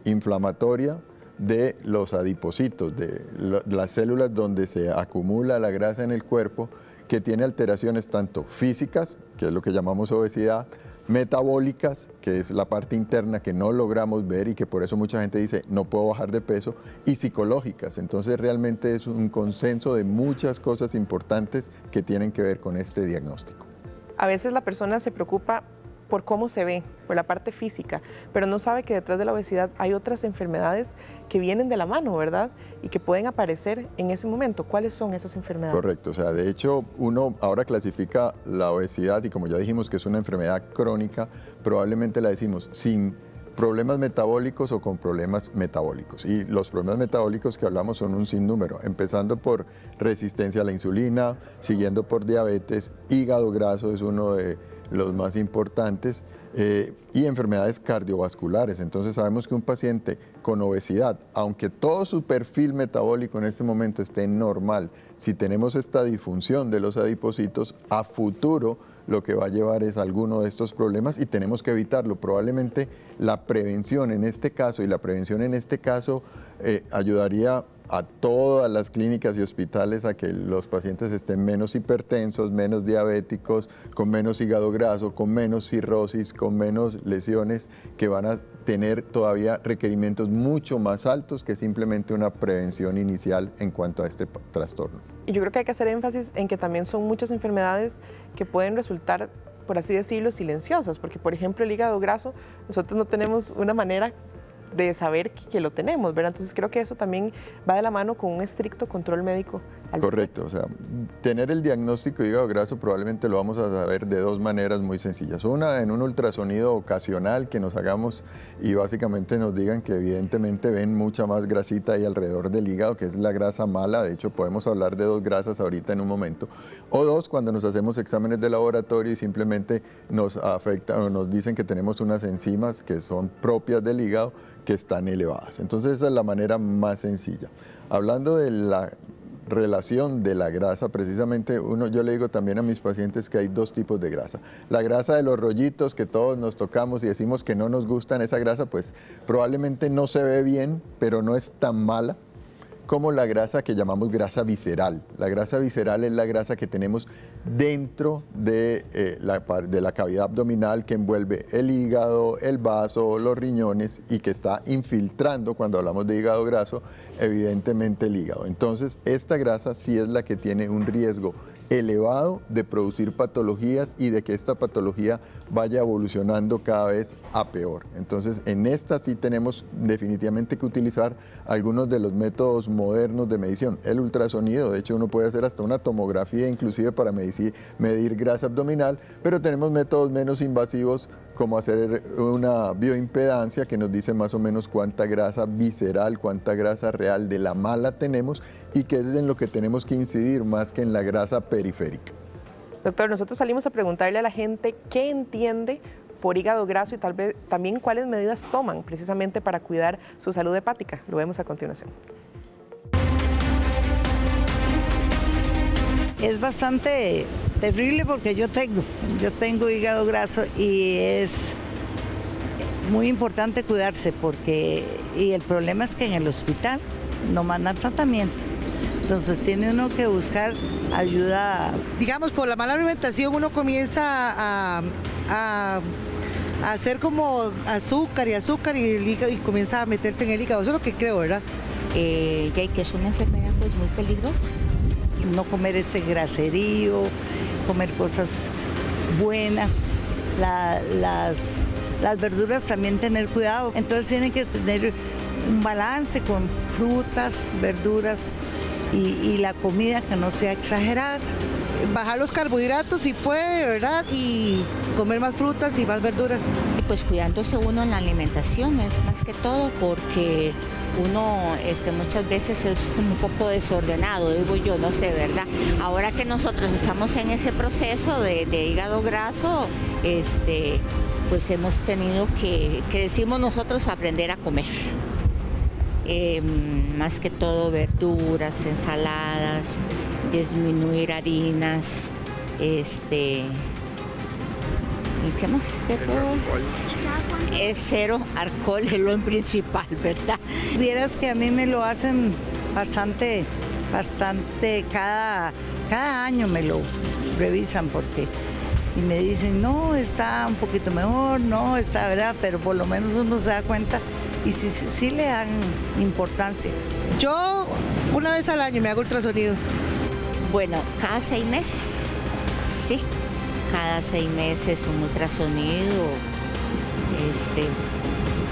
S10: inflamatoria de los adipocitos, de las células donde se acumula la grasa en el cuerpo, que tiene alteraciones tanto físicas, que es lo que llamamos obesidad, metabólicas, que es la parte interna que no logramos ver y que por eso mucha gente dice no puedo bajar de peso, y psicológicas. Entonces realmente es un consenso de muchas cosas importantes que tienen que ver con este diagnóstico.
S3: A veces la persona se preocupa por cómo se ve, por la parte física, pero no sabe que detrás de la obesidad hay otras enfermedades que vienen de la mano, ¿verdad? Y que pueden aparecer en ese momento. ¿Cuáles son esas enfermedades?
S10: Correcto, o sea, de hecho uno ahora clasifica la obesidad y como ya dijimos que es una enfermedad crónica, probablemente la decimos sin problemas metabólicos o con problemas metabólicos. Y los problemas metabólicos que hablamos son un sinnúmero, empezando por resistencia a la insulina, siguiendo por diabetes, hígado graso es uno de los más importantes, y enfermedades cardiovasculares. Entonces sabemos que un paciente con obesidad, aunque todo su perfil metabólico en este momento esté normal, si tenemos esta disfunción de los adipocitos, a futuro lo que va a llevar es alguno de estos problemas y tenemos que evitarlo. Probablemente la prevención en este caso, ayudaría a todas las clínicas y hospitales a que los pacientes estén menos hipertensos, menos diabéticos, con menos hígado graso, con menos cirrosis, con menos lesiones, que van a tener todavía requerimientos mucho más altos que simplemente una prevención inicial en cuanto a este trastorno.
S3: Y yo creo que hay que hacer énfasis en que también son muchas enfermedades que pueden resultar, por así decirlo, silenciosas, porque por ejemplo el hígado graso, nosotros no tenemos una manera de saber que lo tenemos, ¿verdad? Entonces creo que eso también va de la mano con un estricto control médico.
S10: Correcto, o sea, tener el diagnóstico de hígado graso probablemente lo vamos a saber de dos maneras muy sencillas. Una, en un ultrasonido ocasional que nos hagamos y básicamente nos digan que evidentemente ven mucha más grasita ahí alrededor del hígado, que es la grasa mala. De hecho, podemos hablar de dos grasas ahorita en un momento. O dos, cuando nos hacemos exámenes de laboratorio y simplemente nos afectan o nos dicen que tenemos unas enzimas que son propias del hígado que están elevadas. Entonces esa es la manera más sencilla. Hablando de la relación de la grasa, precisamente yo le digo también a mis pacientes que hay dos tipos de grasa. La grasa de los rollitos que todos nos tocamos y decimos que no nos gustan esa grasa, pues probablemente no se ve bien, pero no es tan mala como la grasa que llamamos grasa visceral. La grasa visceral es la grasa que tenemos dentro de la cavidad abdominal que envuelve el hígado, el vaso, los riñones y que está infiltrando, cuando hablamos de hígado graso, evidentemente el hígado. Entonces, esta grasa sí es la que tiene un riesgo elevado de producir patologías y de que esta patología vaya evolucionando cada vez a peor. Entonces, en esta sí tenemos definitivamente que utilizar algunos de los métodos modernos de medición. El ultrasonido, de hecho uno puede hacer hasta una tomografía inclusive para medir grasa abdominal, pero tenemos métodos menos invasivos como hacer una bioimpedancia que nos dice más o menos cuánta grasa visceral, cuánta grasa real de la mala tenemos y que es en lo que tenemos que incidir más que en la grasa periférica.
S3: Doctor, nosotros salimos a preguntarle a la gente qué entiende por hígado graso y tal vez también cuáles medidas toman precisamente para cuidar su salud hepática. Lo vemos a continuación.
S2: Es bastante terrible porque yo tengo hígado graso y es muy importante cuidarse y el problema es que en el hospital no mandan tratamiento. Entonces tiene uno que buscar ayuda.
S11: Digamos, por la mala alimentación uno comienza a hacer como azúcar y el hígado y comienza a meterse en el hígado. Eso es lo que creo, ¿verdad?
S2: Que es una enfermedad pues muy peligrosa. No comer ese graserío, comer cosas buenas, las verduras también tener cuidado. Entonces tienen que tener un balance con frutas, verduras y la comida que no sea exagerada.
S11: Bajar los carbohidratos si puede, ¿verdad? Y comer más frutas y más verduras.
S12: Pues cuidándose uno en la alimentación es más que todo porque uno muchas veces es como un poco desordenado, digo yo, no sé, ¿verdad? Ahora que nosotros estamos en ese proceso de hígado graso, pues hemos tenido que decimos nosotros, aprender a comer. Más que todo verduras, ensaladas, disminuir harinas, ¿y qué más te puedo? Es cero alcohol, es lo principal, ¿verdad?
S2: Vieras que a mí me lo hacen bastante, cada año me lo revisan y me dicen, no, está un poquito mejor, no, está, ¿verdad? Pero por lo menos uno se da cuenta y sí le dan importancia.
S11: Yo una vez al año me hago ultrasonido.
S12: Bueno, cada 6 meses, sí. cada 6 meses un ultrasonido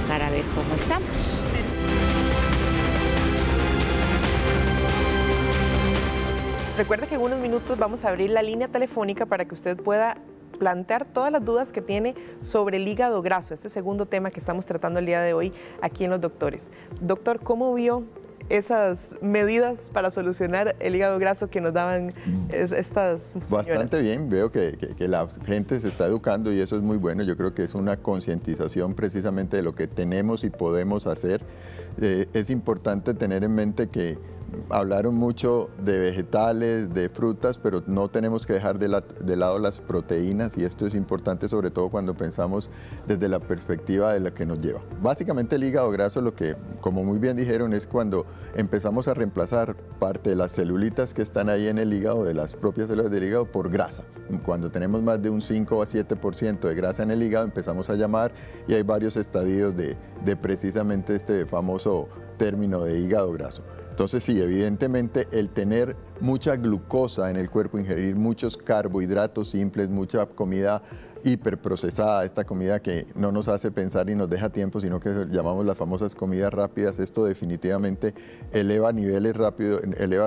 S12: para ver cómo estamos.
S3: Recuerde que en unos minutos vamos a abrir la línea telefónica para que usted pueda plantear todas las dudas que tiene sobre el hígado graso, este segundo tema que estamos tratando el día de hoy aquí en Los Doctores. Doctor, ¿cómo vio esas medidas para solucionar el hígado graso que nos daban estas señoras?
S10: Bastante bien, veo que la gente se está educando y eso es muy bueno. Yo creo que es una concientización precisamente de lo que tenemos y podemos hacer. Es importante tener en mente que hablaron mucho de vegetales, de frutas, pero no tenemos que dejar de lado las proteínas, y esto es importante sobre todo cuando pensamos desde la perspectiva de lo que nos lleva. Básicamente el hígado graso, lo que, como muy bien dijeron, es cuando empezamos a reemplazar parte de las celulitas que están ahí en el hígado, de las propias células del hígado, por grasa. Cuando tenemos más de un 5 a 7% de grasa en el hígado, empezamos a llamar, y hay varios estadios de precisamente este famoso término de hígado graso. Entonces sí, evidentemente el tener mucha glucosa en el cuerpo, ingerir muchos carbohidratos simples, mucha comida hiperprocesada, esta comida que no nos hace pensar y nos deja tiempo, sino que llamamos las famosas comidas rápidas, esto definitivamente eleva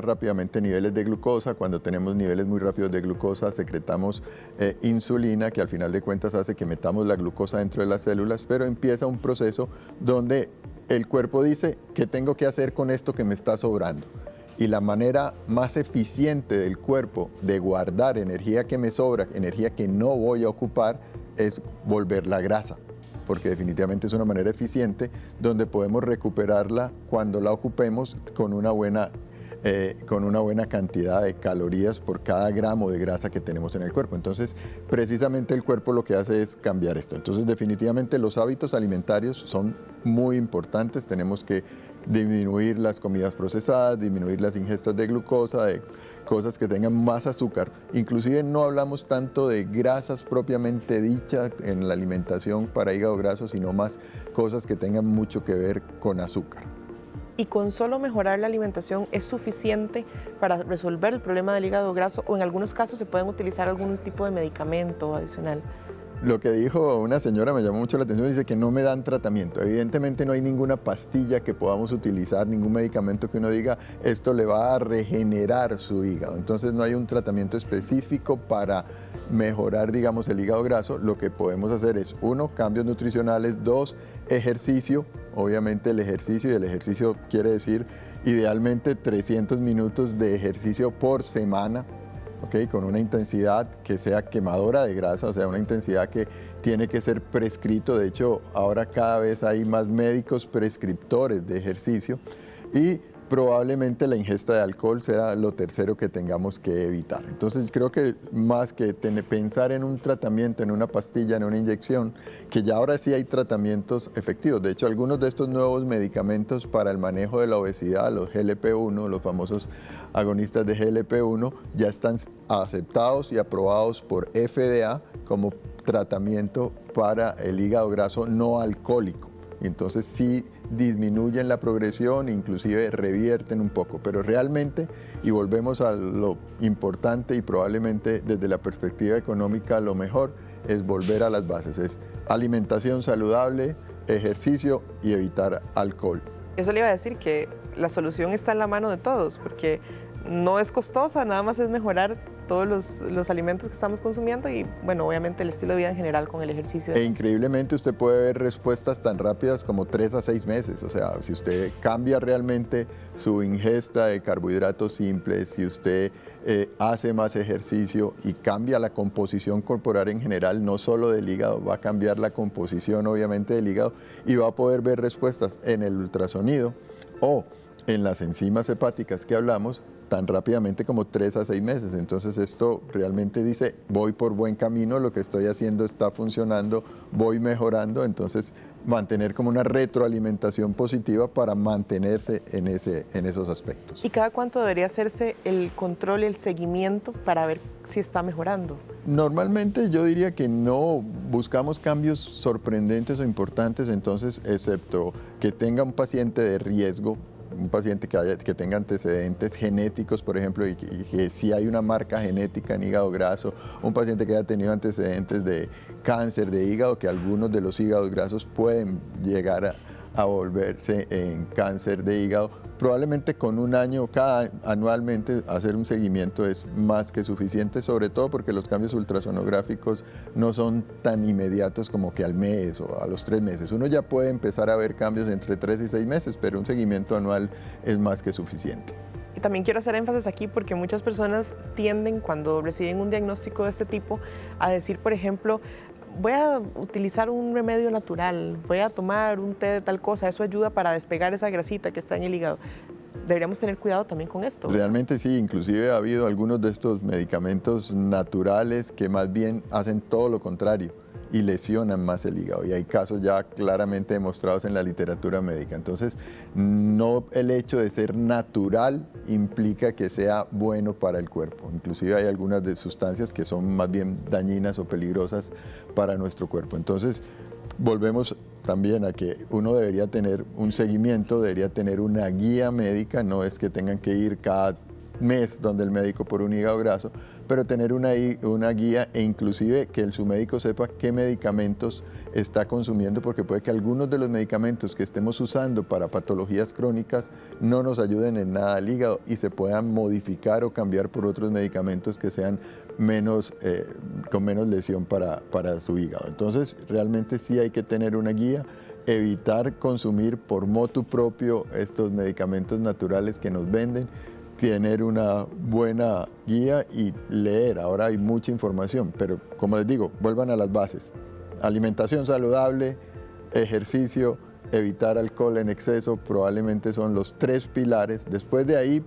S10: rápidamente niveles de glucosa. Cuando tenemos niveles muy rápidos de glucosa, secretamos insulina, que al final de cuentas hace que metamos la glucosa dentro de las células, pero empieza un proceso donde el cuerpo dice, ¿qué tengo que hacer con esto que me está sobrando? Y la manera más eficiente del cuerpo de guardar energía que me sobra, energía que no voy a ocupar, es volverla grasa, porque definitivamente es una manera eficiente donde podemos recuperarla cuando la ocupemos con una buena cantidad de calorías por cada gramo de grasa que tenemos en el cuerpo. Entonces, precisamente el cuerpo lo que hace es cambiar esto. Entonces, definitivamente los hábitos alimentarios son muy importantes. Tenemos que disminuir las comidas procesadas, disminuir las ingestas de glucosa, de cosas que tengan más azúcar. Inclusive no hablamos tanto de grasas propiamente dichas en la alimentación para hígado graso, sino más cosas que tengan mucho que ver con azúcar.
S3: ¿Y con solo mejorar la alimentación es suficiente para resolver el problema del hígado graso, o en algunos casos se pueden utilizar algún tipo de medicamento adicional?
S10: Lo que dijo una señora me llamó mucho la atención, dice que no me dan tratamiento. Evidentemente no hay ninguna pastilla que podamos utilizar, ningún medicamento que uno diga esto le va a regenerar su hígado. Entonces no hay un tratamiento específico para mejorar, digamos, el hígado graso. Lo que podemos hacer es, 1, cambios nutricionales, 2, ejercicio. Obviamente el ejercicio quiere decir idealmente 300 minutos de ejercicio por semana. Okay, con una intensidad que sea quemadora de grasa, o sea, una intensidad que tiene que ser prescrito. De hecho, ahora cada vez hay más médicos prescriptores de ejercicio, y probablemente la ingesta de alcohol será lo tercero que tengamos que evitar. Entonces creo que más que pensar en un tratamiento, en una pastilla, en una inyección, que ya ahora sí hay tratamientos efectivos. De hecho, algunos de estos nuevos medicamentos para el manejo de la obesidad, los GLP-1, los famosos agonistas de GLP-1, ya están aceptados y aprobados por FDA como tratamiento para el hígado graso no alcohólico. Entonces sí disminuyen la progresión, inclusive revierten un poco, pero realmente, y volvemos a lo importante y probablemente desde la perspectiva económica lo mejor, es volver a las bases, es alimentación saludable, ejercicio y evitar alcohol.
S3: Eso le iba a decir, que la solución está en la mano de todos, porque no es costosa, nada más es mejorar todos los alimentos que estamos consumiendo y, bueno, obviamente el estilo de vida en general con el ejercicio.
S10: E increíblemente usted puede ver respuestas tan rápidas como 3 a 6 meses. O sea, si usted cambia realmente su ingesta de carbohidratos simples, si usted hace más ejercicio y cambia la composición corporal en general, no solo del hígado, va a cambiar la composición obviamente del hígado y va a poder ver respuestas en el ultrasonido o en las enzimas hepáticas que hablamos tan rápidamente como 3 a 6 meses. Entonces esto realmente dice, voy por buen camino, lo que estoy haciendo está funcionando, voy mejorando. Entonces mantener como una retroalimentación positiva para mantenerse en esos aspectos.
S3: ¿Y cada cuánto debería hacerse el control y el seguimiento para ver si está mejorando?
S10: Normalmente yo diría que no buscamos cambios sorprendentes o importantes, entonces excepto que tenga un paciente de riesgo un paciente que tenga antecedentes genéticos, por ejemplo, y que si hay una marca genética en hígado graso, un paciente que haya tenido antecedentes de cáncer de hígado, que algunos de los hígados grasos pueden llegar a volverse en cáncer de hígado, probablemente con un año anualmente hacer un seguimiento es más que suficiente, sobre todo porque los cambios ultrasonográficos no son tan inmediatos como que al mes o a los 3 meses. Uno ya puede empezar a ver cambios entre 3 y 6 meses, pero un seguimiento anual es más que suficiente.
S3: Y también quiero hacer énfasis aquí porque muchas personas tienden, cuando reciben un diagnóstico de este tipo, a decir, por ejemplo, voy a utilizar un remedio natural, voy a tomar un té de tal cosa, eso ayuda para despegar esa grasita que está en el hígado. Deberíamos tener cuidado también con esto, ¿verdad?
S10: Realmente sí, inclusive ha habido algunos de estos medicamentos naturales que más bien hacen todo lo contrario y lesionan más el hígado, y hay casos ya claramente demostrados en la literatura médica. Entonces, no el hecho de ser natural implica que sea bueno para el cuerpo. Inclusive hay algunas de sustancias que son más bien dañinas o peligrosas para nuestro cuerpo. Entonces, volvemos también a que uno debería tener un seguimiento, debería tener una guía médica, no es que tengan que ir cada mes donde el médico por un hígado graso, pero tener una guía e inclusive que su médico sepa qué medicamentos está consumiendo, porque puede que algunos de los medicamentos que estemos usando para patologías crónicas no nos ayuden en nada al hígado y se puedan modificar o cambiar por otros medicamentos que sean con menos lesión para su hígado. Entonces, realmente sí hay que tener una guía, evitar consumir por motu propio estos medicamentos naturales que nos venden, tener una buena guía y leer. Ahora hay mucha información, pero como les digo, vuelvan a las bases. Alimentación saludable, ejercicio, evitar alcohol en exceso, probablemente son los 3 pilares. Después de ahí,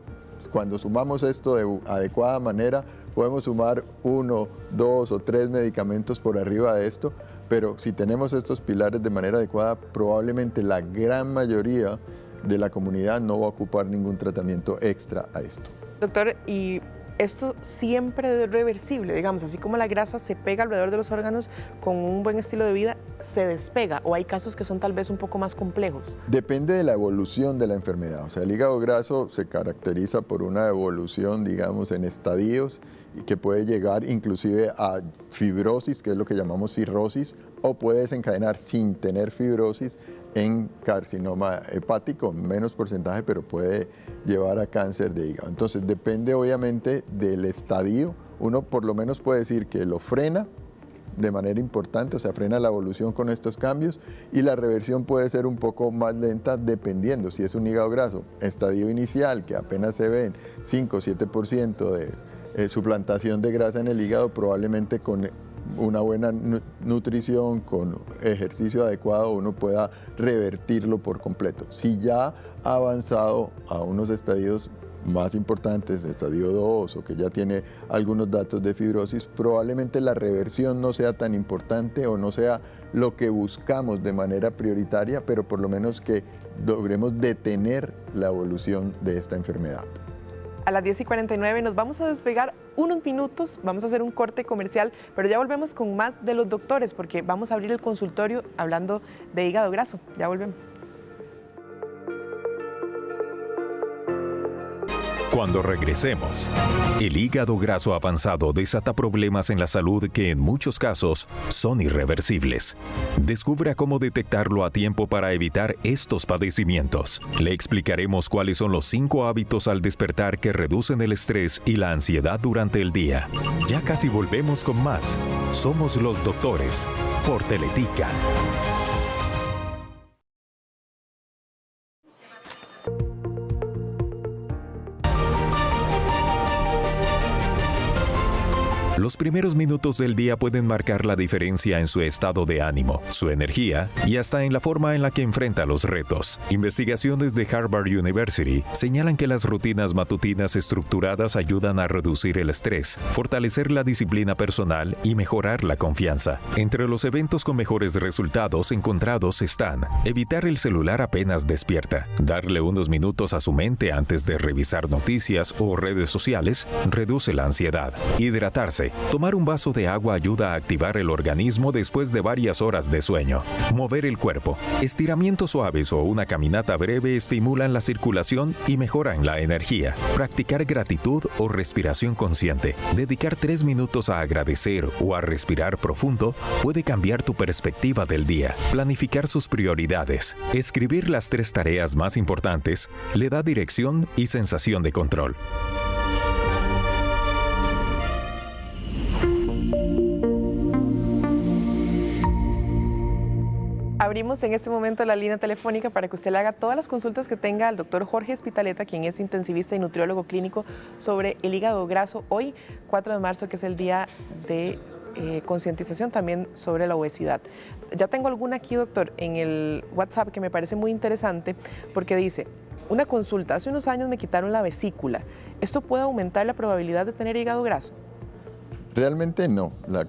S10: cuando sumamos esto de adecuada manera, podemos sumar 1, 2 o 3 medicamentos por arriba de esto, pero si tenemos estos pilares de manera adecuada, probablemente la gran mayoría de la comunidad no va a ocupar ningún tratamiento extra a esto.
S3: Doctor, y esto siempre es reversible, digamos, así como la grasa se pega alrededor de los órganos, con un buen estilo de vida se despega, o hay casos que son tal vez un poco más complejos.
S10: Depende de la evolución de la enfermedad. O sea, el hígado graso se caracteriza por una evolución, digamos, en estadios, y que puede llegar inclusive a fibrosis, que es lo que llamamos cirrosis, o puede desencadenar sin tener fibrosis en carcinoma hepático, menos porcentaje, pero puede llevar a cáncer de hígado. Entonces depende obviamente del estadio. Uno por lo menos puede decir que lo frena de manera importante, o sea, frena la evolución con estos cambios, y la reversión puede ser un poco más lenta dependiendo si es un hígado graso. Estadio inicial, que apenas se ven 5 o 7% de suplantación de grasa en el hígado, probablemente con una buena nutrición, con ejercicio adecuado, uno pueda revertirlo por completo. Si ya ha avanzado a unos estadios más importantes, estadio 2, o que ya tiene algunos datos de fibrosis, probablemente la reversión no sea tan importante o no sea lo que buscamos de manera prioritaria, pero por lo menos que logremos detener la evolución de esta enfermedad.
S3: A las 10:49 nos vamos a despegar unos minutos, vamos a hacer un corte comercial, pero ya volvemos con más de los doctores, porque vamos a abrir el consultorio hablando de hígado graso. Ya volvemos.
S1: Cuando regresemos, el hígado graso avanzado desata problemas en la salud que en muchos casos son irreversibles. Descubra cómo detectarlo a tiempo para evitar estos padecimientos. Le explicaremos cuáles son los 5 hábitos al despertar que reducen el estrés y la ansiedad durante el día. Ya casi volvemos con más. Somos los doctores, por Teletica. Los primeros minutos del día pueden marcar la diferencia en su estado de ánimo, su energía y hasta en la forma en la que enfrenta los retos. Investigaciones de Harvard University señalan que las rutinas matutinas estructuradas ayudan a reducir el estrés, fortalecer la disciplina personal y mejorar la confianza. Entre los eventos con mejores resultados encontrados están: evitar el celular apenas despierta, darle unos minutos a su mente antes de revisar noticias o redes sociales, reduce la ansiedad, hidratarse, tarde. Tomar un vaso de agua ayuda a activar el organismo después de varias horas de sueño. Mover el cuerpo. Estiramientos suaves o una caminata breve estimulan la circulación y mejoran la energía. Practicar gratitud o respiración consciente. Dedicar 3 minutos a agradecer o a respirar profundo puede cambiar tu perspectiva del día. Planificar sus prioridades. Escribir las 3 tareas más importantes le da dirección y sensación de control.
S3: Abrimos en este momento la línea telefónica para que usted le haga todas las consultas que tenga al doctor Jorge Espitaleta, quien es intensivista y nutriólogo clínico, sobre el hígado graso. Hoy, 4 de marzo, que es el día de concientización también sobre la obesidad. Ya tengo alguna aquí, doctor, en el WhatsApp que me parece muy interesante porque dice, una consulta, hace unos años me quitaron la vesícula. ¿Esto puede aumentar la probabilidad de tener hígado graso?
S10: Realmente no. La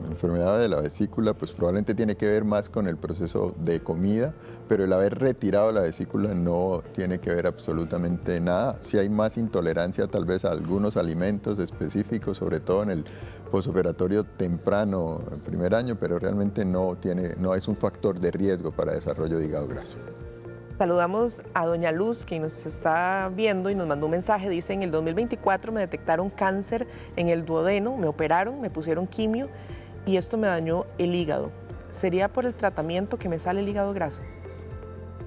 S10: enfermedad de la vesícula pues probablemente tiene que ver más con el proceso de comida, pero el haber retirado la vesícula no tiene que ver absolutamente nada. Si hay más intolerancia tal vez a algunos alimentos específicos, sobre todo en el posoperatorio temprano, el primer año, pero realmente no es un factor de riesgo para desarrollo de hígado graso.
S3: Saludamos a doña Luz, que nos está viendo y nos mandó un mensaje. Dice, en el 2024 me detectaron cáncer en el duodeno, me operaron, me pusieron quimio y esto me dañó el hígado. ¿Sería por el tratamiento que me sale el hígado graso?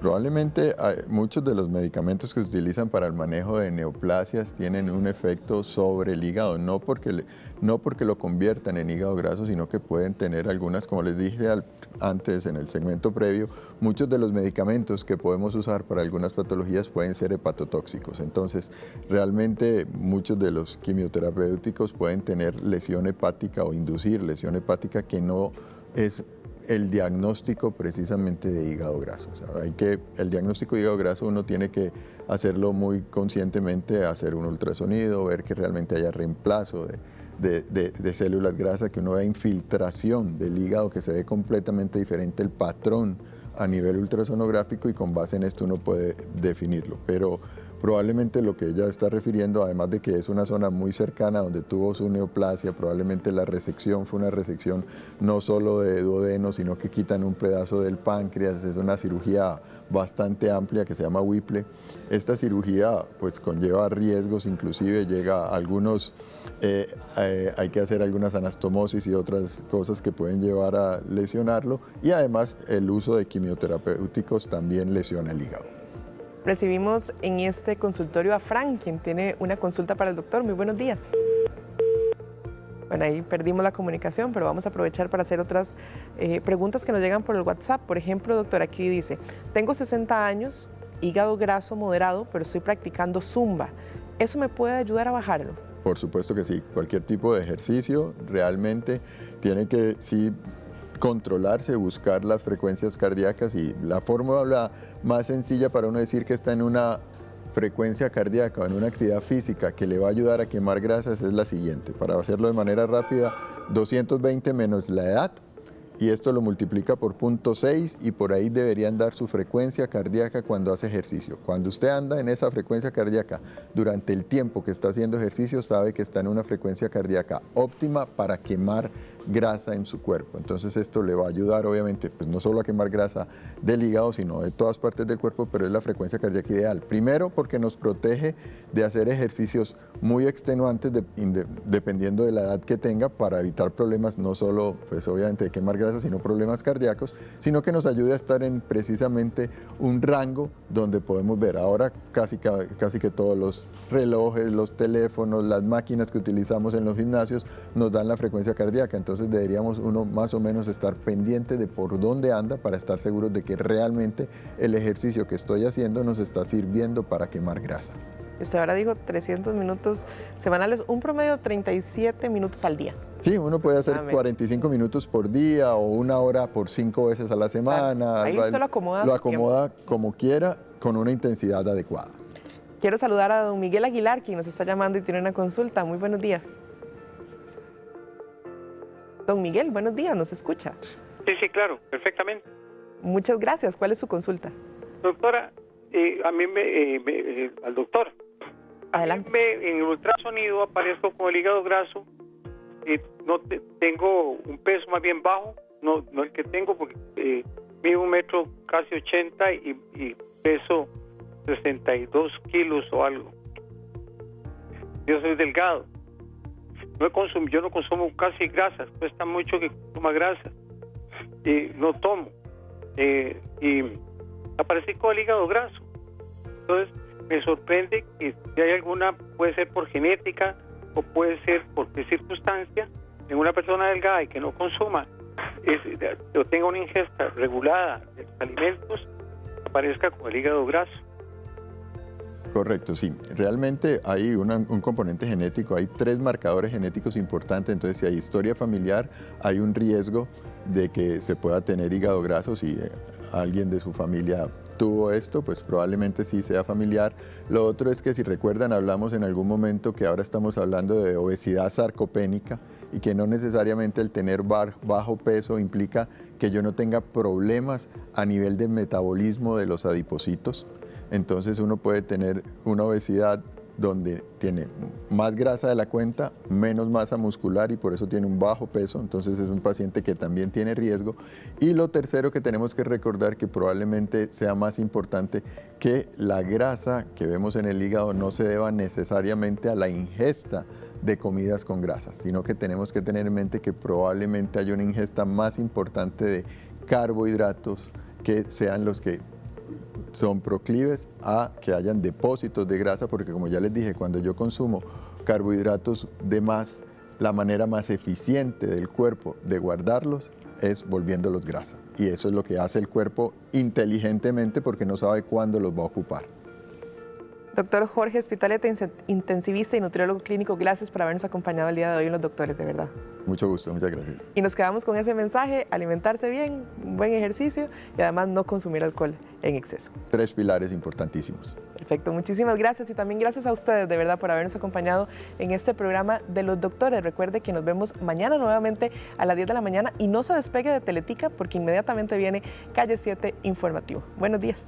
S10: Probablemente muchos de los medicamentos que se utilizan para el manejo de neoplasias tienen un efecto sobre el hígado, no porque lo conviertan en hígado graso, sino que pueden tener algunas, como les dije antes en el segmento previo, muchos de los medicamentos que podemos usar para algunas patologías pueden ser hepatotóxicos. Entonces, realmente muchos de los quimioterapéuticos pueden tener lesión hepática o inducir lesión hepática que no es el diagnóstico precisamente de hígado graso. O sea, el diagnóstico de hígado graso uno tiene que hacerlo muy conscientemente, hacer un ultrasonido, ver que realmente haya reemplazo de células grasas, que uno vea infiltración del hígado, que se ve completamente diferente el patrón a nivel ultrasonográfico y con base en esto uno puede definirlo. Pero probablemente lo que ella está refiriendo, además de que es una zona muy cercana donde tuvo su neoplasia, probablemente la resección fue una resección no solo de duodeno, sino que quitan un pedazo del páncreas. Es una cirugía bastante amplia que se llama Whipple. Esta cirugía pues conlleva riesgos, inclusive llega a algunos, hay que hacer algunas anastomosis y otras cosas que pueden llevar a lesionarlo, y además el uso de quimioterapéuticos también lesiona el hígado.
S3: Recibimos en este consultorio a Frank, quien tiene una consulta para el doctor. Muy buenos días. Bueno, ahí perdimos la comunicación, pero vamos a aprovechar para hacer otras preguntas que nos llegan por el WhatsApp. Por ejemplo, doctor, aquí dice, tengo 60 años, hígado graso moderado, pero estoy practicando Zumba. ¿Eso me puede ayudar a bajarlo?
S10: Por supuesto que sí. Cualquier tipo de ejercicio realmente tiene que controlarse, buscar las frecuencias cardíacas, y la fórmula más sencilla para uno decir que está en una frecuencia cardíaca o en una actividad física que le va a ayudar a quemar grasas es la siguiente. Para hacerlo de manera rápida, 220 menos la edad, y esto lo multiplica por 0.6 y por ahí debería andar su frecuencia cardíaca cuando hace ejercicio. Cuando usted anda en esa frecuencia cardíaca durante el tiempo que está haciendo ejercicio, sabe que está en una frecuencia cardíaca óptima para quemar grasa en su cuerpo. Entonces esto le va a ayudar obviamente pues no solo a quemar grasa del hígado, sino de todas partes del cuerpo, pero es la frecuencia cardíaca ideal. Primero porque nos protege de hacer ejercicios muy extenuantes dependiendo de la edad que tenga, para evitar problemas no solo pues obviamente de quemar grasa, sino problemas cardíacos, sino que nos ayude a estar en precisamente un rango donde podemos ver. Ahora casi que todos los relojes, los teléfonos, las máquinas que utilizamos en los gimnasios nos dan la frecuencia cardíaca. Entonces deberíamos uno más o menos estar pendiente de por dónde anda para estar seguros de que realmente el ejercicio que estoy haciendo nos está sirviendo para quemar grasa.
S3: Usted ahora dijo 300 minutos semanales, un promedio de 37 minutos al día.
S10: Sí, uno puede hacer 45 minutos por día o 1 hora por 5 veces a la semana.
S3: Claro. Ahí usted lo acomoda.
S10: Lo acomoda como quiera, con una intensidad adecuada.
S3: Quiero saludar a don Miguel Aguilar, quien nos está llamando y tiene una consulta. Muy buenos días. Don Miguel, buenos días, ¿nos escucha?
S13: Sí, claro, perfectamente.
S3: Muchas gracias. ¿Cuál es su consulta?
S13: Doctora, al doctor.
S3: Adelante.
S13: En el ultrasonido aparezco con el hígado graso tengo un peso más bien bajo, no el que tengo, porque mido 1 metro casi 80 y peso 62 kilos o algo. Yo soy delgado. Yo no consumo casi grasas, cuesta mucho que consuma grasas. Y no tomo. Y aparecí con el hígado graso. Entonces me sorprende que si hay alguna, puede ser por genética o puede ser por qué circunstancia, en una persona delgada y que no consuma o tenga una ingesta regulada de los alimentos, aparezca con el hígado graso.
S10: Correcto, sí. Realmente hay un componente genético, hay 3 marcadores genéticos importantes, entonces si hay historia familiar, hay un riesgo de que se pueda tener hígado graso. Si alguien de su familia tuvo esto, pues probablemente sí sea familiar. Lo otro es que, si recuerdan, hablamos en algún momento que ahora estamos hablando de obesidad sarcopénica y que no necesariamente el tener bajo peso implica que yo no tenga problemas a nivel del metabolismo de los adipocitos. Entonces uno puede tener una obesidad donde tiene más grasa de la cuenta, menos masa muscular y por eso tiene un bajo peso. Entonces es un paciente que también tiene riesgo. Y lo tercero que tenemos que recordar, que probablemente sea más importante, que la grasa que vemos en el hígado no se deba necesariamente a la ingesta de comidas con grasas, sino que tenemos que tener en mente que probablemente haya una ingesta más importante de carbohidratos que sean los que son proclives a que hayan depósitos de grasa, porque como ya les dije, cuando yo consumo carbohidratos de más, la manera más eficiente del cuerpo de guardarlos es volviéndolos grasa. Y eso es lo que hace el cuerpo inteligentemente, porque no sabe cuándo los va a ocupar.
S3: Doctor Jorge Spitaletto, intensivista y nutriólogo clínico, gracias por habernos acompañado el día de hoy en Los Doctores, de verdad.
S10: Mucho gusto, muchas gracias.
S3: Y nos quedamos con ese mensaje: alimentarse bien, buen ejercicio y además no consumir alcohol en exceso.
S10: 3 pilares importantísimos.
S3: Perfecto, muchísimas gracias y también gracias a ustedes de verdad por habernos acompañado en este programa de Los Doctores. Recuerde que nos vemos mañana nuevamente a las 10 de la mañana y no se despegue de Teletica porque inmediatamente viene Calle 7 Informativo. Buenos días.